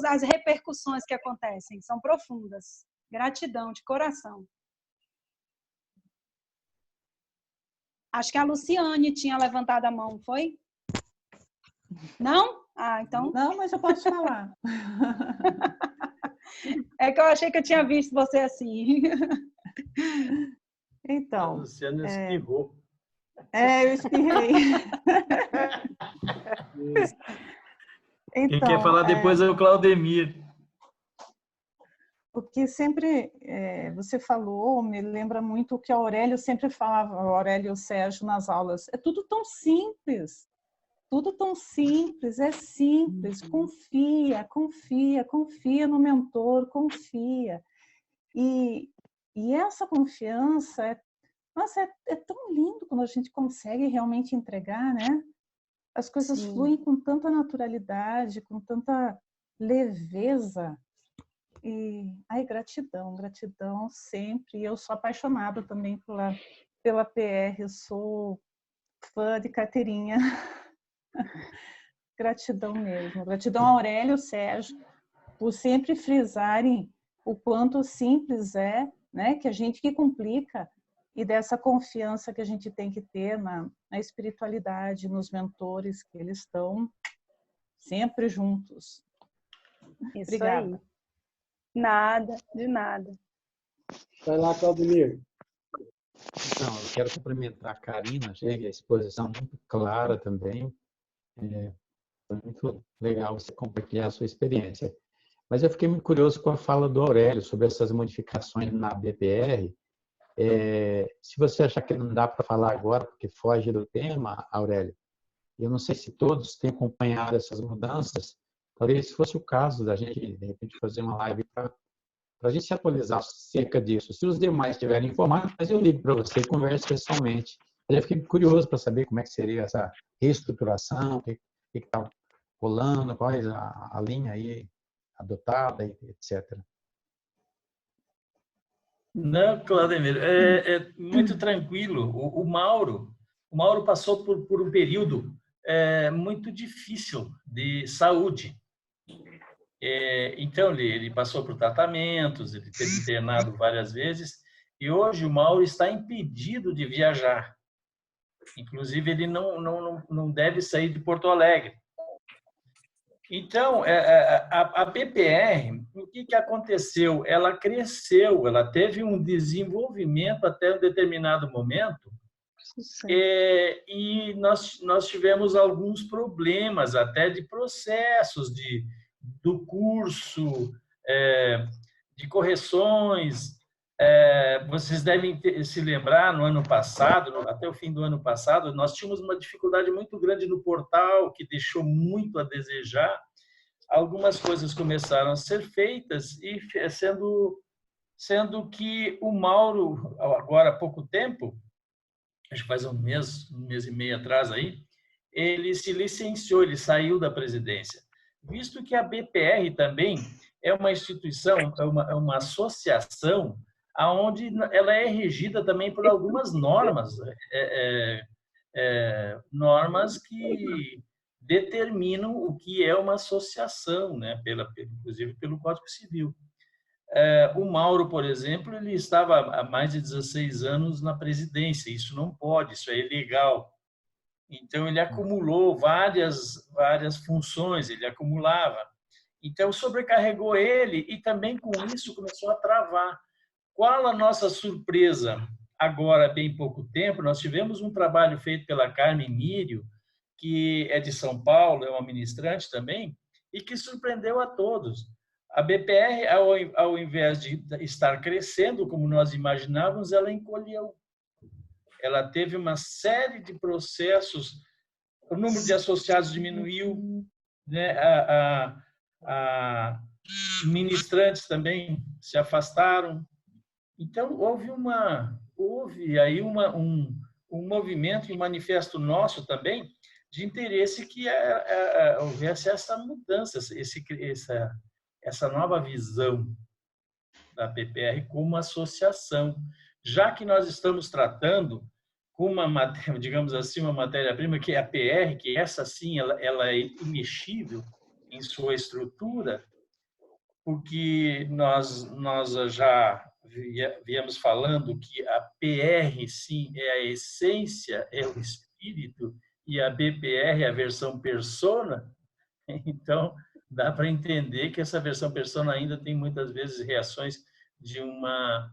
As repercussões que acontecem são profundas. Gratidão, de coração. Acho que a Luciane tinha levantado a mão, foi? Não? Ah, então... Não, mas eu posso falar. É que eu achei que eu tinha visto você assim. Então... A Luciana espirrou. Eu espirrei. Quem quer falar depois é o Claudemir. O que sempre você falou me lembra muito o que a Aurélio sempre falava, o Aurélio e o Sérgio nas aulas. É tudo tão simples. Tudo tão simples, é simples. Confia no mentor, confia. E essa confiança, é tão lindo quando a gente consegue realmente entregar, né? As coisas fluem com tanta naturalidade, com tanta leveza. E, gratidão sempre. Eu sou apaixonada também pela PR, eu sou fã de carteirinha. Gratidão mesmo. Gratidão a Aurélio e Sérgio por sempre frisarem o quanto simples é, né, que a gente que complica, e dessa confiança que a gente tem que ter na espiritualidade, nos mentores, que eles estão sempre juntos. Isso Obrigada. Aí. Nada, de nada. Vai lá, Claudemir. Então, eu quero cumprimentar a Karina, achei a exposição muito clara também. Foi muito legal você compartilhar a sua experiência. Mas eu fiquei muito curioso com a fala do Aurélio sobre essas modificações na BPR. Se você achar que não dá para falar agora, porque foge do tema, Aurélio, eu não sei se todos têm acompanhado essas mudanças, talvez fosse o caso da gente, de repente, fazer uma live para a gente se atualizar acerca disso. Se os demais estiverem informados, mas eu ligo para você e converso pessoalmente. Eu fiquei curioso para saber como é que seria essa reestruturação, o que está rolando, qual é a linha aí adotada, etc. Não, Claudemir, é muito tranquilo. O Mauro passou por um período muito difícil de saúde. Então, ele passou por tratamentos, ele teve internado várias vezes, e hoje o Mauro está impedido de viajar. Inclusive, ele não deve sair de Porto Alegre. Então, a PPR, o que aconteceu? Ela cresceu, ela teve um desenvolvimento até um determinado momento, e nós tivemos alguns problemas até de processos do curso, de correções. Vocês devem se lembrar, no ano passado, até o fim do ano passado, nós tínhamos uma dificuldade muito grande no portal, que deixou muito a desejar. Algumas coisas começaram a ser feitas, e sendo que o Mauro, agora há pouco tempo, acho que faz um mês e meio atrás aí, ele se licenciou, ele saiu da presidência. Visto que a BPR também é uma instituição, é uma associação onde ela é regida também por algumas normas, normas que determinam o que é uma associação, né? Inclusive pelo Código Civil. O Mauro, por exemplo, ele estava há mais de 16 anos na presidência. Isso não pode, isso é ilegal. Então, ele acumulou várias funções, ele acumulava. Então, sobrecarregou ele e também, com isso, começou a travar. Qual a nossa surpresa? Agora, há bem pouco tempo, nós tivemos um trabalho feito pela Carmen Mírio, que é de São Paulo, é uma ministrante também, e que surpreendeu a todos. A BPR, ao invés de estar crescendo, como nós imaginávamos, ela encolheu. Ela teve uma série de processos, o número de associados diminuiu, né? Ministrantes também se afastaram. Então, houve aí um movimento e um manifesto nosso também de interesse que houvesse essa mudança, essa nova visão da PPR como associação, já que nós estamos tratando com uma matéria, digamos assim, uma matéria-prima que é a PR, que essa sim ela é imexível em sua estrutura, porque nós já viemos falando que a PR sim é a essência, é o espírito, e a BPR é a versão persona. Então, dá para entender que essa versão persona ainda tem muitas vezes reações de uma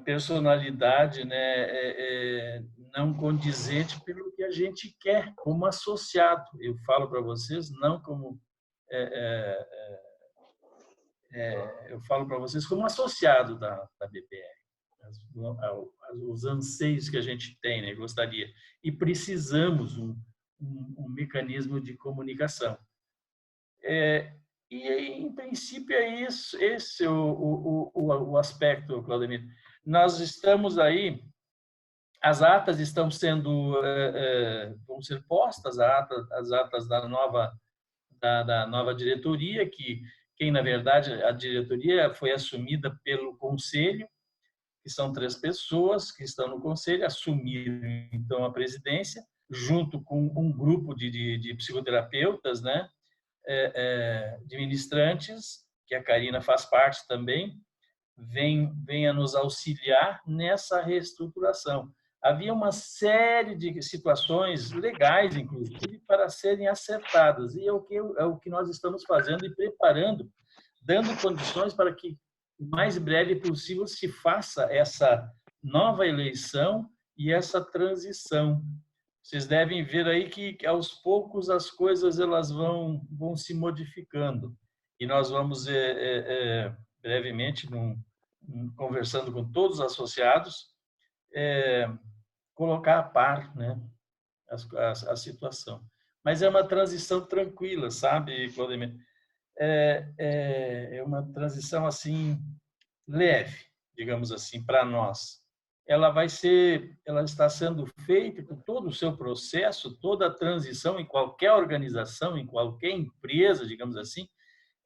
personalidade, né, não condizente pelo que a gente quer como associado. Eu falo para vocês, não como eu falo para vocês como associado da BPR, os anseios que a gente tem, né, gostaria, e precisamos um mecanismo de comunicação. E, em princípio, é isso, esse é o aspecto, Claudemir. Nós estamos aí, as atas estão vão ser postas, as atas da nova diretoria, na verdade, a diretoria foi assumida pelo conselho, que são 3 pessoas que estão no conselho, assumiram, então, a presidência, junto com um grupo de psicoterapeutas, né? De ministrantes, que a Karina faz parte também, vem a nos auxiliar nessa reestruturação. Havia uma série de situações legais, inclusive, para serem acertadas, e é o que nós estamos fazendo e preparando, dando condições para que o mais breve possível se faça essa nova eleição e essa transição. Vocês devem ver aí que aos poucos as coisas elas vão se modificando, e nós vamos brevemente, conversando com todos os associados, colocar a par, né, a situação. Mas é uma transição tranquila, sabe, Claudemir? É uma transição assim leve, digamos assim, para nós. Ela está sendo feita com todo o seu processo, toda a transição em qualquer organização, em qualquer empresa, digamos assim,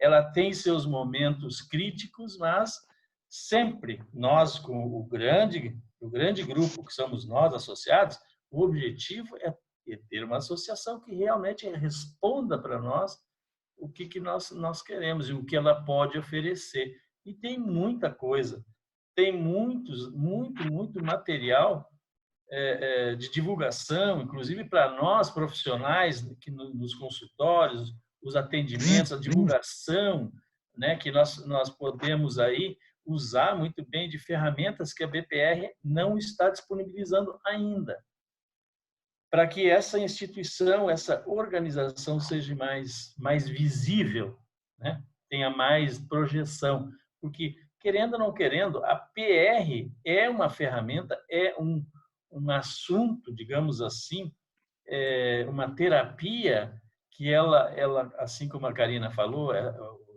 ela tem seus momentos críticos, mas sempre nós, com o grande grupo que somos nós, associados, o objetivo é ter uma associação que realmente responda para nós o que nós queremos e o que ela pode oferecer. E tem muita coisa. Tem muito material de divulgação, inclusive para nós, profissionais, que nos consultórios, os atendimentos, a divulgação, né, que nós podemos aí usar muito bem de ferramentas que a BPR não está disponibilizando ainda, para que essa instituição, essa organização seja mais visível, né, tenha mais projeção, porque, querendo ou não querendo, a PR é uma ferramenta, é um assunto, digamos assim, uma terapia que ela, assim como a Karina falou,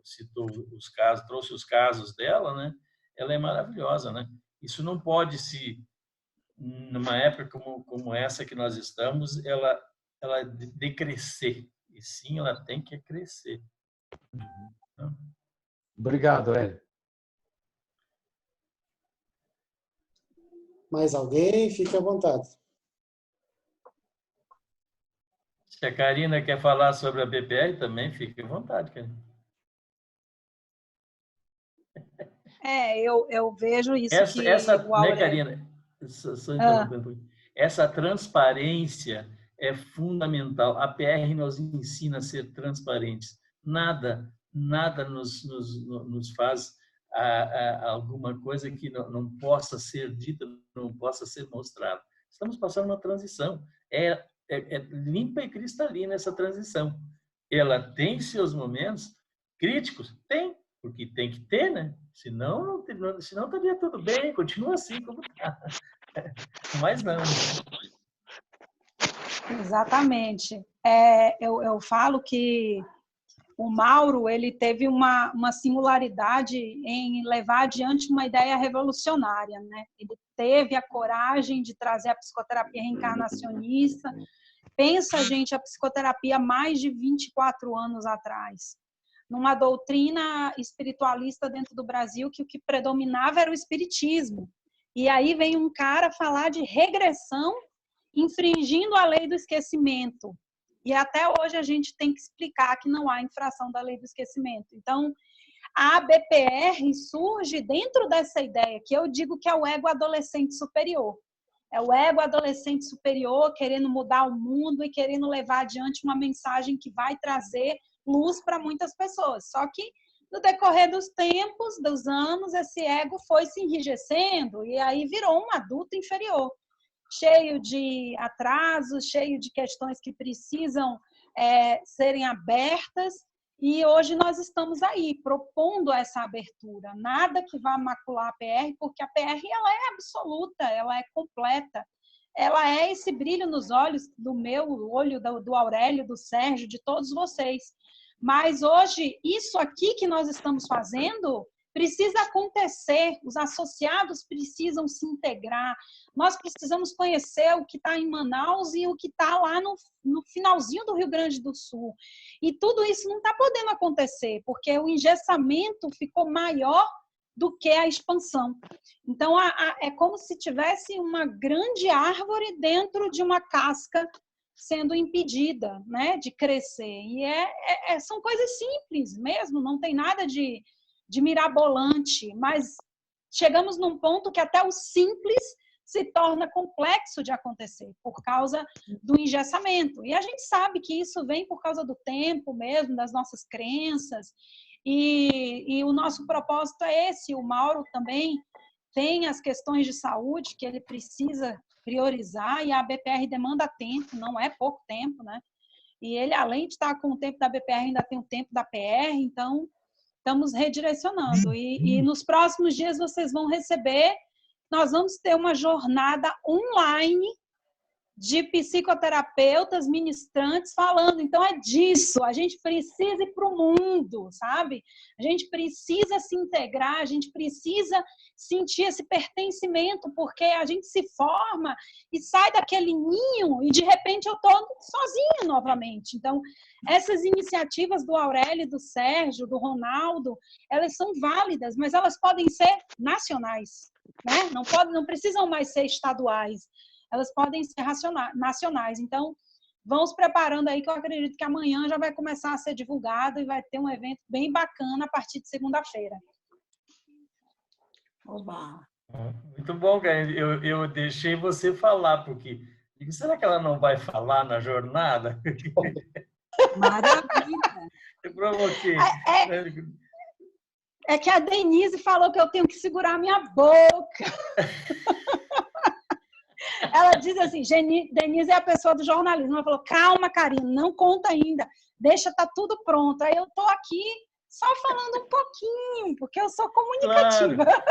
citou os casos, trouxe os casos dela, né? Ela é maravilhosa, né? Isso não pode numa época como essa que nós estamos, ela ela de crescer, e sim, ela tem que crescer. Obrigado, Hélio. Mais alguém? Fique à vontade. Se a Karina quer falar sobre a BPR, também fique à vontade, Karina. Eu vejo isso Essa, que o Aurélio... né, Karina? Só interrompendo. Essa transparência é fundamental. A PR nos ensina a ser transparentes. Nada nos faz alguma coisa que não possa ser dita, não possa ser mostrada. Estamos passando uma transição. É limpa e cristalina essa transição. Ela tem seus momentos críticos? Tem, porque tem que ter, né? Senão estaria tudo bem, continua assim como está. Mas não. Exatamente. Eu falo que o Mauro ele teve uma singularidade em levar adiante uma ideia revolucionária, né? Ele teve a coragem de trazer a psicoterapia reencarnacionista. Pensa, gente, a psicoterapia há mais de 24 anos atrás, numa doutrina espiritualista dentro do Brasil que o que predominava era o espiritismo. E aí vem um cara falar de regressão, infringindo a lei do esquecimento. E até hoje a gente tem que explicar que não há infração da lei do esquecimento. Então, a BPR surge dentro dessa ideia, que eu digo que é o ego adolescente superior. É o ego adolescente superior querendo mudar o mundo e querendo levar adiante uma mensagem que vai trazer luz para muitas pessoas. Só que, no decorrer dos tempos, dos anos, esse ego foi se enrijecendo e aí virou um adulto inferior, cheio de atrasos, cheio de questões que precisam serem abertas. E hoje nós estamos aí, propondo essa abertura. Nada que vá macular a PR, porque a PR ela é absoluta, ela é completa. Ela é esse brilho nos olhos, do meu olho, do Aurélio, do Sérgio, de todos vocês. Mas hoje, isso aqui que nós estamos fazendo precisa acontecer, os associados precisam se integrar, nós precisamos conhecer o que está em Manaus e o que está lá no finalzinho do Rio Grande do Sul. E tudo isso não está podendo acontecer, porque o engessamento ficou maior do que a expansão. Então, é como se tivesse uma grande árvore dentro de uma casca sendo impedida, né, de crescer. E são coisas simples mesmo, não tem nada de mirabolante, mas chegamos num ponto que até o simples se torna complexo de acontecer por causa do engessamento. E a gente sabe que isso vem por causa do tempo mesmo, das nossas crenças, e o nosso propósito é esse. O Mauro também tem as questões de saúde que ele precisa priorizar, e a BPR demanda tempo, não é pouco tempo, né? E ele, além de estar com o tempo da BPR, ainda tem o tempo da PR, então estamos redirecionando. E nos próximos dias vocês vão receber, nós vamos ter uma jornada online de psicoterapeutas, ministrantes falando. Então é disso, a gente precisa ir para o mundo, sabe? A gente precisa se integrar, a gente precisa sentir esse pertencimento, porque a gente se forma e sai daquele ninho e de repente eu estou sozinha novamente. Então, essas iniciativas do Aurélio, do Sérgio, do Ronaldo, elas são válidas, mas elas podem ser nacionais, né? Não precisam mais ser estaduais. Elas podem ser nacionais. Então, vamos preparando aí, que eu acredito que amanhã já vai começar a ser divulgado e vai ter um evento bem bacana a partir de segunda-feira. Oba! Muito bom, Karine. Eu deixei você falar, porque será que ela não vai falar na jornada? Maravilha! Eu provoquei. É que a Denise falou que eu tenho que segurar a minha boca. Ela diz assim, Denise é a pessoa do jornalismo, ela falou, calma, Karina, não conta ainda, deixa, tá tudo pronto. Aí eu tô aqui só falando um pouquinho, porque eu sou comunicativa. Claro.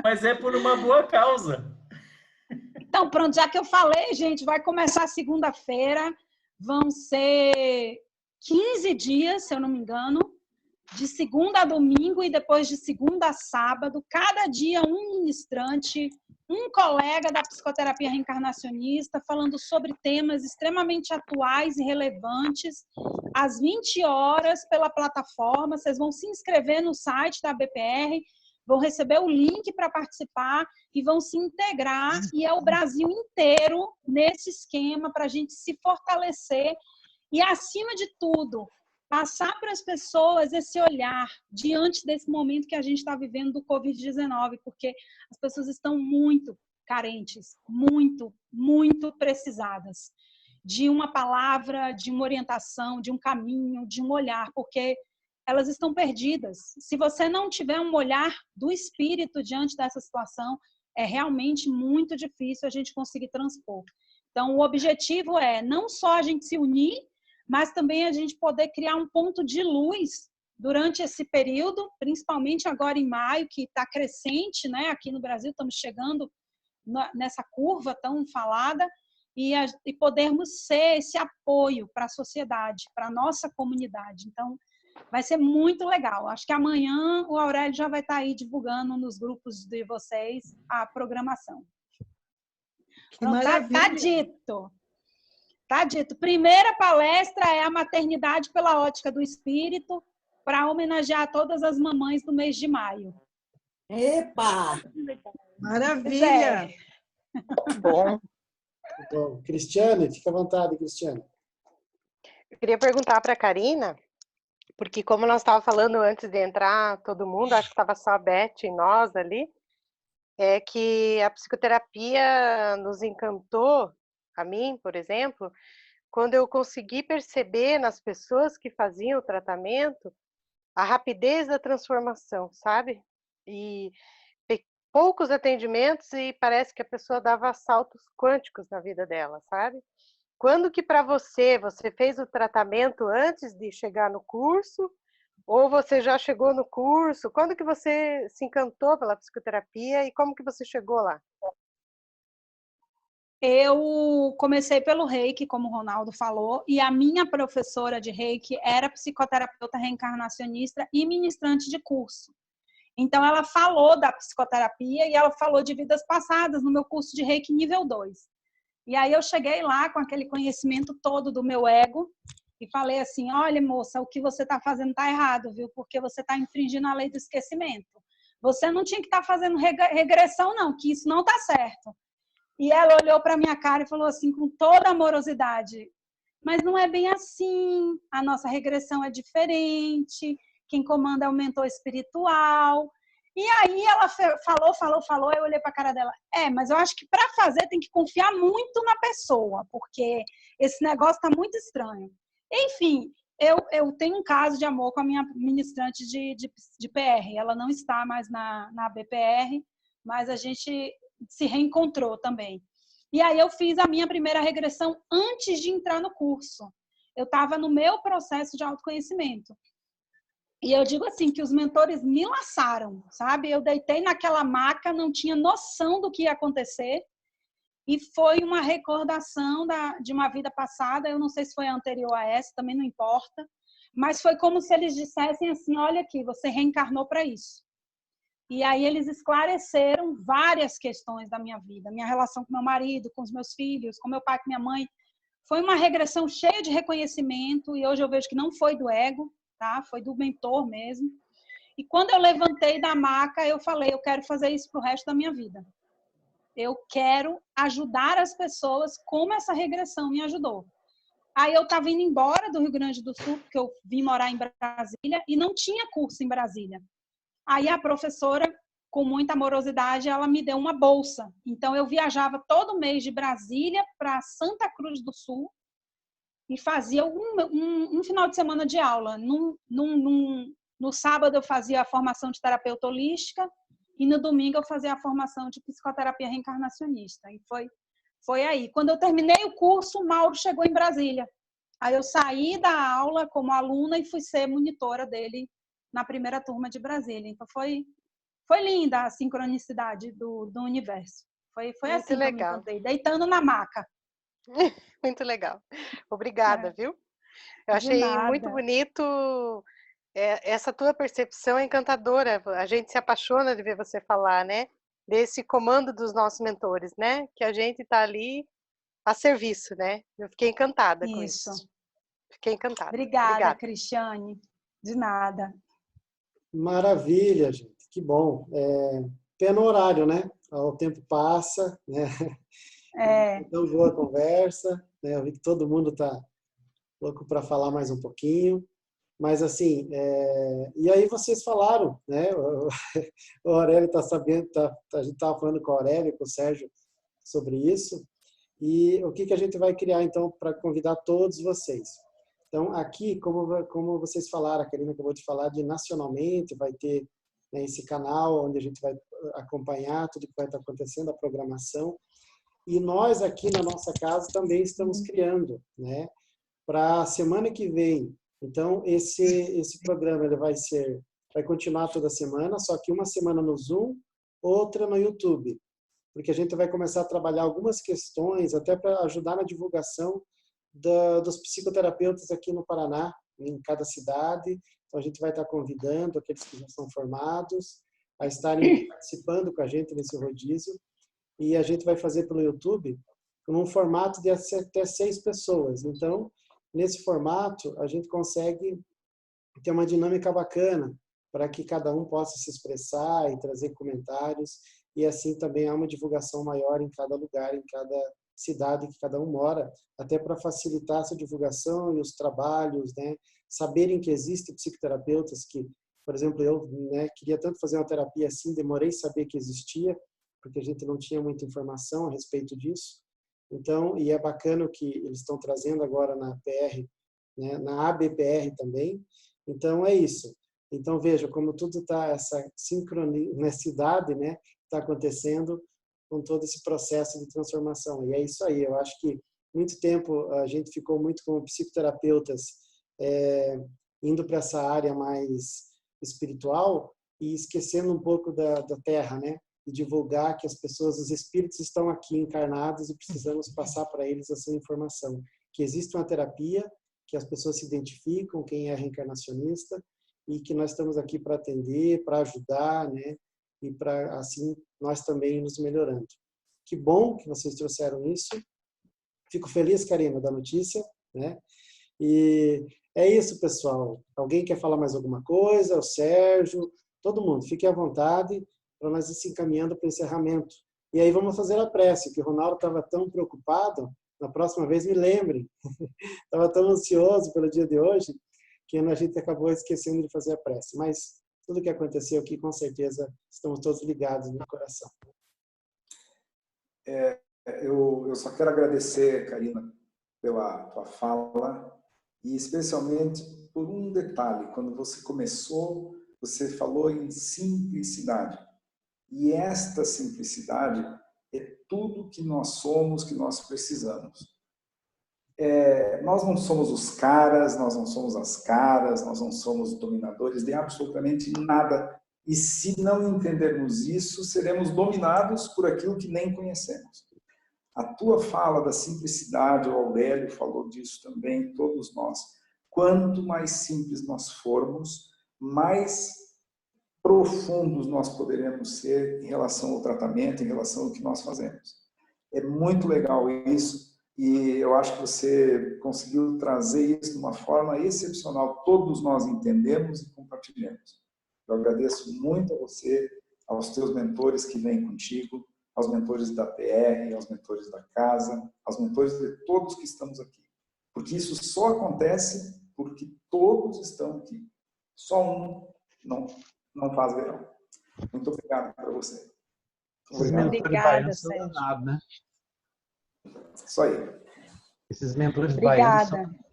Mas é por uma boa causa. Então, pronto, já que eu falei, gente, vai começar segunda-feira, vão ser 15 dias, se eu não me engano, de segunda a domingo e depois de segunda a sábado, cada dia um ministrante, um colega da psicoterapia reencarnacionista, falando sobre temas extremamente atuais e relevantes, às 20 horas pela plataforma. Vocês vão se inscrever no site da BPR, vão receber o link para participar e vão se integrar, e é o Brasil inteiro nesse esquema para a gente se fortalecer e, acima de tudo, passar para as pessoas esse olhar diante desse momento que a gente está vivendo do Covid-19, porque as pessoas estão muito carentes, muito, muito precisadas de uma palavra, de uma orientação, de um caminho, de um olhar, porque elas estão perdidas. Se você não tiver um olhar do espírito diante dessa situação, é realmente muito difícil a gente conseguir transpor. Então, o objetivo é não só a gente se unir, mas também a gente poder criar um ponto de luz durante esse período, principalmente agora em maio, que está crescente, né? Aqui no Brasil estamos chegando nessa curva tão falada, e podermos ser esse apoio para a sociedade, para a nossa comunidade. Então, vai ser muito legal. Acho que amanhã o Aurélio já vai estar aí divulgando nos grupos de vocês a programação. Então, tá dito. Tá dito. Primeira palestra é a maternidade pela ótica do espírito, para homenagear todas as mamães do mês de maio. Epa! Maravilha! Bom. Bom, Cristiane, fica à vontade, Cristiane. Eu queria perguntar para a Karina, porque como nós estávamos falando antes de entrar todo mundo, acho que estava só a Beth e nós ali, é que a psicoterapia nos encantou, a mim, por exemplo, quando eu consegui perceber nas pessoas que faziam o tratamento a rapidez da transformação, sabe? E poucos atendimentos e parece que a pessoa dava saltos quânticos na vida dela, sabe? Quando que para você fez o tratamento antes de chegar no curso? Ou você já chegou no curso? Quando que você se encantou pela psicoterapia e como que você chegou lá? Eu comecei pelo Reiki, como o Ronaldo falou, e a minha professora de Reiki era psicoterapeuta reencarnacionista e ministrante de curso. Então, ela falou da psicoterapia e ela falou de vidas passadas no meu curso de Reiki nível 2. E aí eu cheguei lá com aquele conhecimento todo do meu ego e falei assim, olha, moça, o que você está fazendo está errado, viu? Porque você está infringindo a lei do esquecimento. Você não tinha que estar fazendo regressão, não, que isso não está certo. E ela olhou para a minha cara e falou assim, com toda amorosidade, mas não é bem assim, a nossa regressão é diferente, quem comanda é o mentor espiritual. E aí ela falou, eu olhei para a cara dela, mas eu acho que para fazer tem que confiar muito na pessoa, porque esse negócio está muito estranho. Enfim, eu tenho um caso de amor com a minha ministrante de PR, ela não está mais na BPR, mas a gente se reencontrou também. E aí eu fiz a minha primeira regressão antes de entrar no curso. Eu estava no meu processo de autoconhecimento. E eu digo assim, que os mentores me laçaram, sabe? Eu deitei naquela maca, não tinha noção do que ia acontecer. E foi uma recordação de uma vida passada, eu não sei se foi a anterior a essa, também não importa. Mas foi como se eles dissessem assim, olha aqui, você reencarnou para isso. E aí eles esclareceram várias questões da minha vida. Minha relação com meu marido, com os meus filhos, com meu pai, com minha mãe. Foi uma regressão cheia de reconhecimento e hoje eu vejo que não foi do ego, tá? Foi do mentor mesmo. E quando eu levantei da maca, eu falei, eu quero fazer isso pro resto da minha vida. Eu quero ajudar as pessoas como essa regressão me ajudou. Aí eu estava indo embora do Rio Grande do Sul, porque eu vim morar em Brasília e não tinha curso em Brasília. Aí a professora, com muita amorosidade, ela me deu uma bolsa. Então, eu viajava todo mês de Brasília para Santa Cruz do Sul e fazia um final de semana de aula. No sábado, eu fazia a formação de terapeuta holística e no domingo, eu fazia a formação de psicoterapia reencarnacionista. E foi aí. Quando eu terminei o curso, o Mauro chegou em Brasília. Aí eu saí da aula como aluna e fui ser monitora dele na primeira turma de Brasília. Então, foi linda a sincronicidade do universo. Foi assim legal. Que eu me encantei, deitando na maca. Muito legal. Obrigada, viu? Eu achei muito bonito essa tua percepção é encantadora. A gente se apaixona de ver você falar, né? Desse comando dos nossos mentores, né? Que a gente está ali a serviço, né? Eu fiquei encantada com isso. Fiquei encantada. Obrigada, Cristiane. De nada. Maravilha, gente. Que bom. Pena o horário, né? O tempo passa, né? Então, boa conversa, né? Eu vi que todo mundo está louco para falar mais um pouquinho. Mas, assim, e aí vocês falaram, né? O Aurélio está sabendo, a gente estava falando com o Aurélio, com o Sérgio, sobre isso. E o que a gente vai criar, então, para convidar todos vocês? Então, aqui, como vocês falaram, a Karina acabou de falar de nacionalmente, vai ter, né, esse canal onde a gente vai acompanhar tudo que vai estar acontecendo, a programação. E nós, aqui na nossa casa, também estamos criando, né? Para a semana que vem. Então, esse programa ele vai continuar toda semana, só que uma semana no Zoom, outra no YouTube. Porque a gente vai começar a trabalhar algumas questões, até para ajudar na divulgação dos psicoterapeutas aqui no Paraná, em cada cidade. Então, a gente vai estar convidando aqueles que já são formados a estarem participando com a gente nesse rodízio. E a gente vai fazer pelo YouTube num formato de até 6 pessoas. Então, nesse formato, a gente consegue ter uma dinâmica bacana para que cada um possa se expressar e trazer comentários. E assim também há uma divulgação maior em cada lugar, em cada cidade que cada um mora, até para facilitar essa divulgação e os trabalhos, né? Saberem que existem psicoterapeutas que, por exemplo, eu, né, queria tanto fazer uma terapia assim, demorei a saber que existia, porque a gente não tinha muita informação a respeito disso. Então, e é bacana o que eles estão trazendo agora na PR, né, na ABPR também. Então, é isso. Então, veja como tudo está, essa sincronicidade, né, está acontecendo com todo esse processo de transformação. E é isso aí. Eu acho que muito tempo a gente ficou muito como psicoterapeutas indo para essa área mais espiritual e esquecendo um pouco da terra, né? E divulgar que as pessoas, os espíritos estão aqui encarnados e precisamos passar para eles essa informação. Que existe uma terapia, que as pessoas se identificam, quem é reencarnacionista, e que nós estamos aqui para atender, para ajudar, né? E para, assim, nós também nos melhorando. Que bom que vocês trouxeram isso. Fico feliz, Karina, da notícia, né? E é isso, pessoal. Alguém quer falar mais alguma coisa? O Sérgio, todo mundo, fique à vontade para nós ir se encaminhando para o encerramento. E aí vamos fazer a prece, que o Ronaldo estava tão preocupado, na próxima vez me lembrem. Estava tão ansioso pelo dia de hoje, que a gente acabou esquecendo de fazer a prece. Mas tudo que aconteceu aqui, com certeza, estamos todos ligados no coração. Eu só quero agradecer, Karina, pela tua fala, e especialmente por um detalhe. Quando você começou, você falou em simplicidade. E esta simplicidade é tudo que nós somos, que nós precisamos. Nós não somos os caras, nós não somos as caras, nós não somos dominadores de absolutamente nada. E se não entendermos isso, seremos dominados por aquilo que nem conhecemos. A tua fala da simplicidade, o Aurélio falou disso também, todos nós. Quanto mais simples nós formos, mais profundos nós poderemos ser em relação ao tratamento, em relação ao que nós fazemos. É muito legal isso. E eu acho que você conseguiu trazer isso de uma forma excepcional. Todos nós entendemos e compartilhamos. Eu agradeço muito a você, aos teus mentores que vêm contigo, aos mentores da PR, aos mentores da casa, aos mentores de todos que estamos aqui. Porque isso só acontece porque todos estão aqui. Só um não faz verão. Muito obrigado para você. Obrigada, Sérgio. Né? Isso aí. Esses mentores baianos são... Obrigada.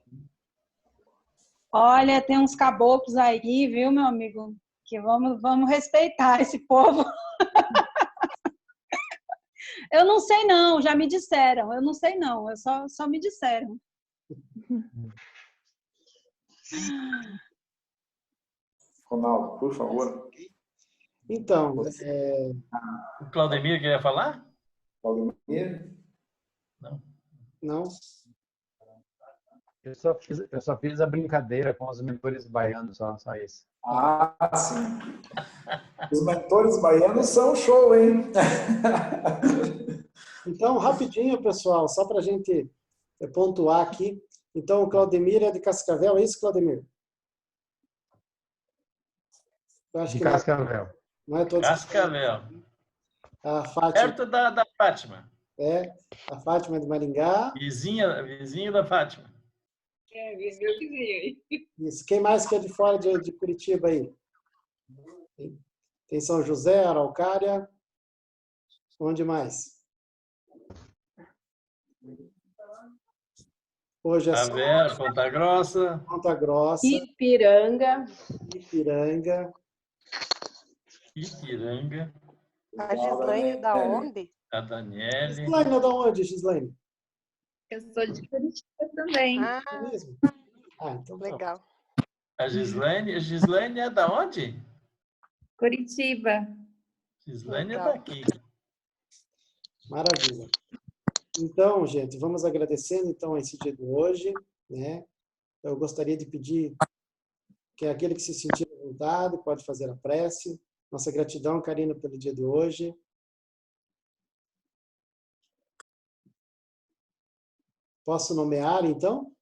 Olha, tem uns caboclos aí, viu, meu amigo? Que vamos respeitar esse povo. Eu não sei não, já me disseram. Eu não sei não, só me disseram. Ronaldo, por favor. Então, O Claudemir queria falar? Claudemir? Não. Não. Eu só fiz a brincadeira com os mentores baianos, só isso. Ah, sim. Os mentores baianos são show, hein? Então, rapidinho, pessoal, só para a gente pontuar aqui. Então, o Claudemir é de Cascavel, é isso, Claudemir? Eu acho De que Cascavel. não é todos. Cascavel. A Fátima. Perto da Fátima. A Fátima é de Maringá. Vizinho da Fátima. É, meu vizinho aí. Isso. Quem mais que é de fora de Curitiba aí? Tem São José, Araucária. Onde mais? Hoje é só Aver, Ponta Grossa. Ponta Grossa. Ipiranga. Ipiranga. A Gislaine é da onde? A Daniele. Gislaine é da onde, Gislaine? Eu sou de Curitiba também. Ah, Mesmo? Então tá. legal. A Gislaine é da onde? Curitiba. Gislaine é Legal. daqui. Maravilha. Então, gente, vamos agradecendo então esse dia de hoje, né? Eu gostaria de pedir que aquele que se sentir à vontade pode fazer a prece. Nossa gratidão, Karina, pelo dia de hoje. Posso nomear, então?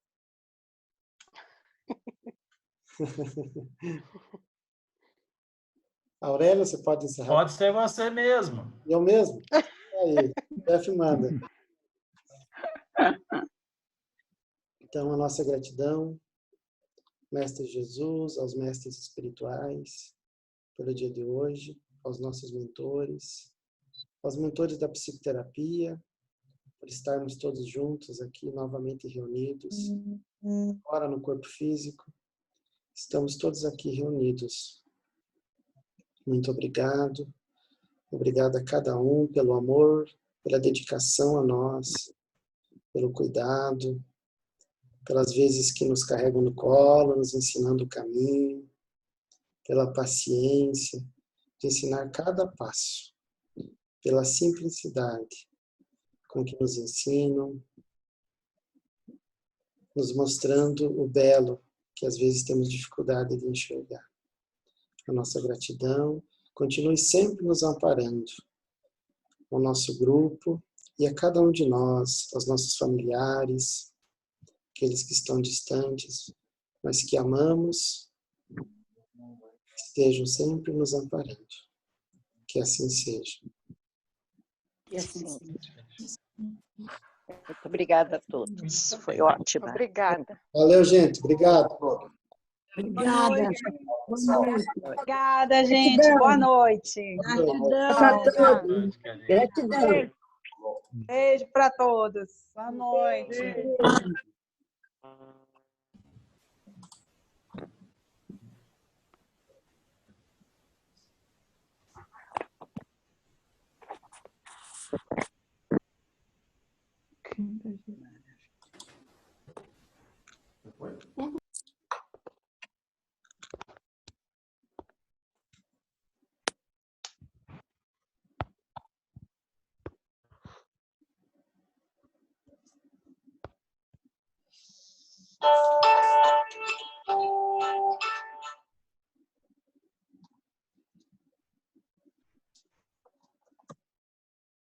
Aurélio, você pode encerrar? Pode ser você mesmo. Eu mesmo? Aí, o chefe manda. Então, a nossa gratidão, Mestre Jesus, aos mestres espirituais, pelo dia de hoje, aos nossos mentores, aos mentores da psicoterapia, por estarmos todos juntos aqui, novamente reunidos, agora no corpo físico. Estamos todos aqui reunidos. Muito obrigado. Obrigado a cada um pelo amor, pela dedicação a nós, pelo cuidado, pelas vezes que nos carregam no colo, nos ensinando o caminho, pela paciência de ensinar cada passo, pela simplicidade com que nos ensinam, nos mostrando o belo que às vezes temos dificuldade de enxergar. A nossa gratidão, continue sempre nos amparando, ao nosso grupo e a cada um de nós, aos nossos familiares, aqueles que estão distantes, mas que amamos, estejam sempre nos amparando. Que assim seja. E assim seja. Muito obrigada a todos. Foi ótima. Obrigada. Valeu, gente. Obrigado. Obrigada. Boa noite. Obrigada, gente. Boa noite. Gratidão. Gratidão. Beijo para todos. Boa noite. Uhum.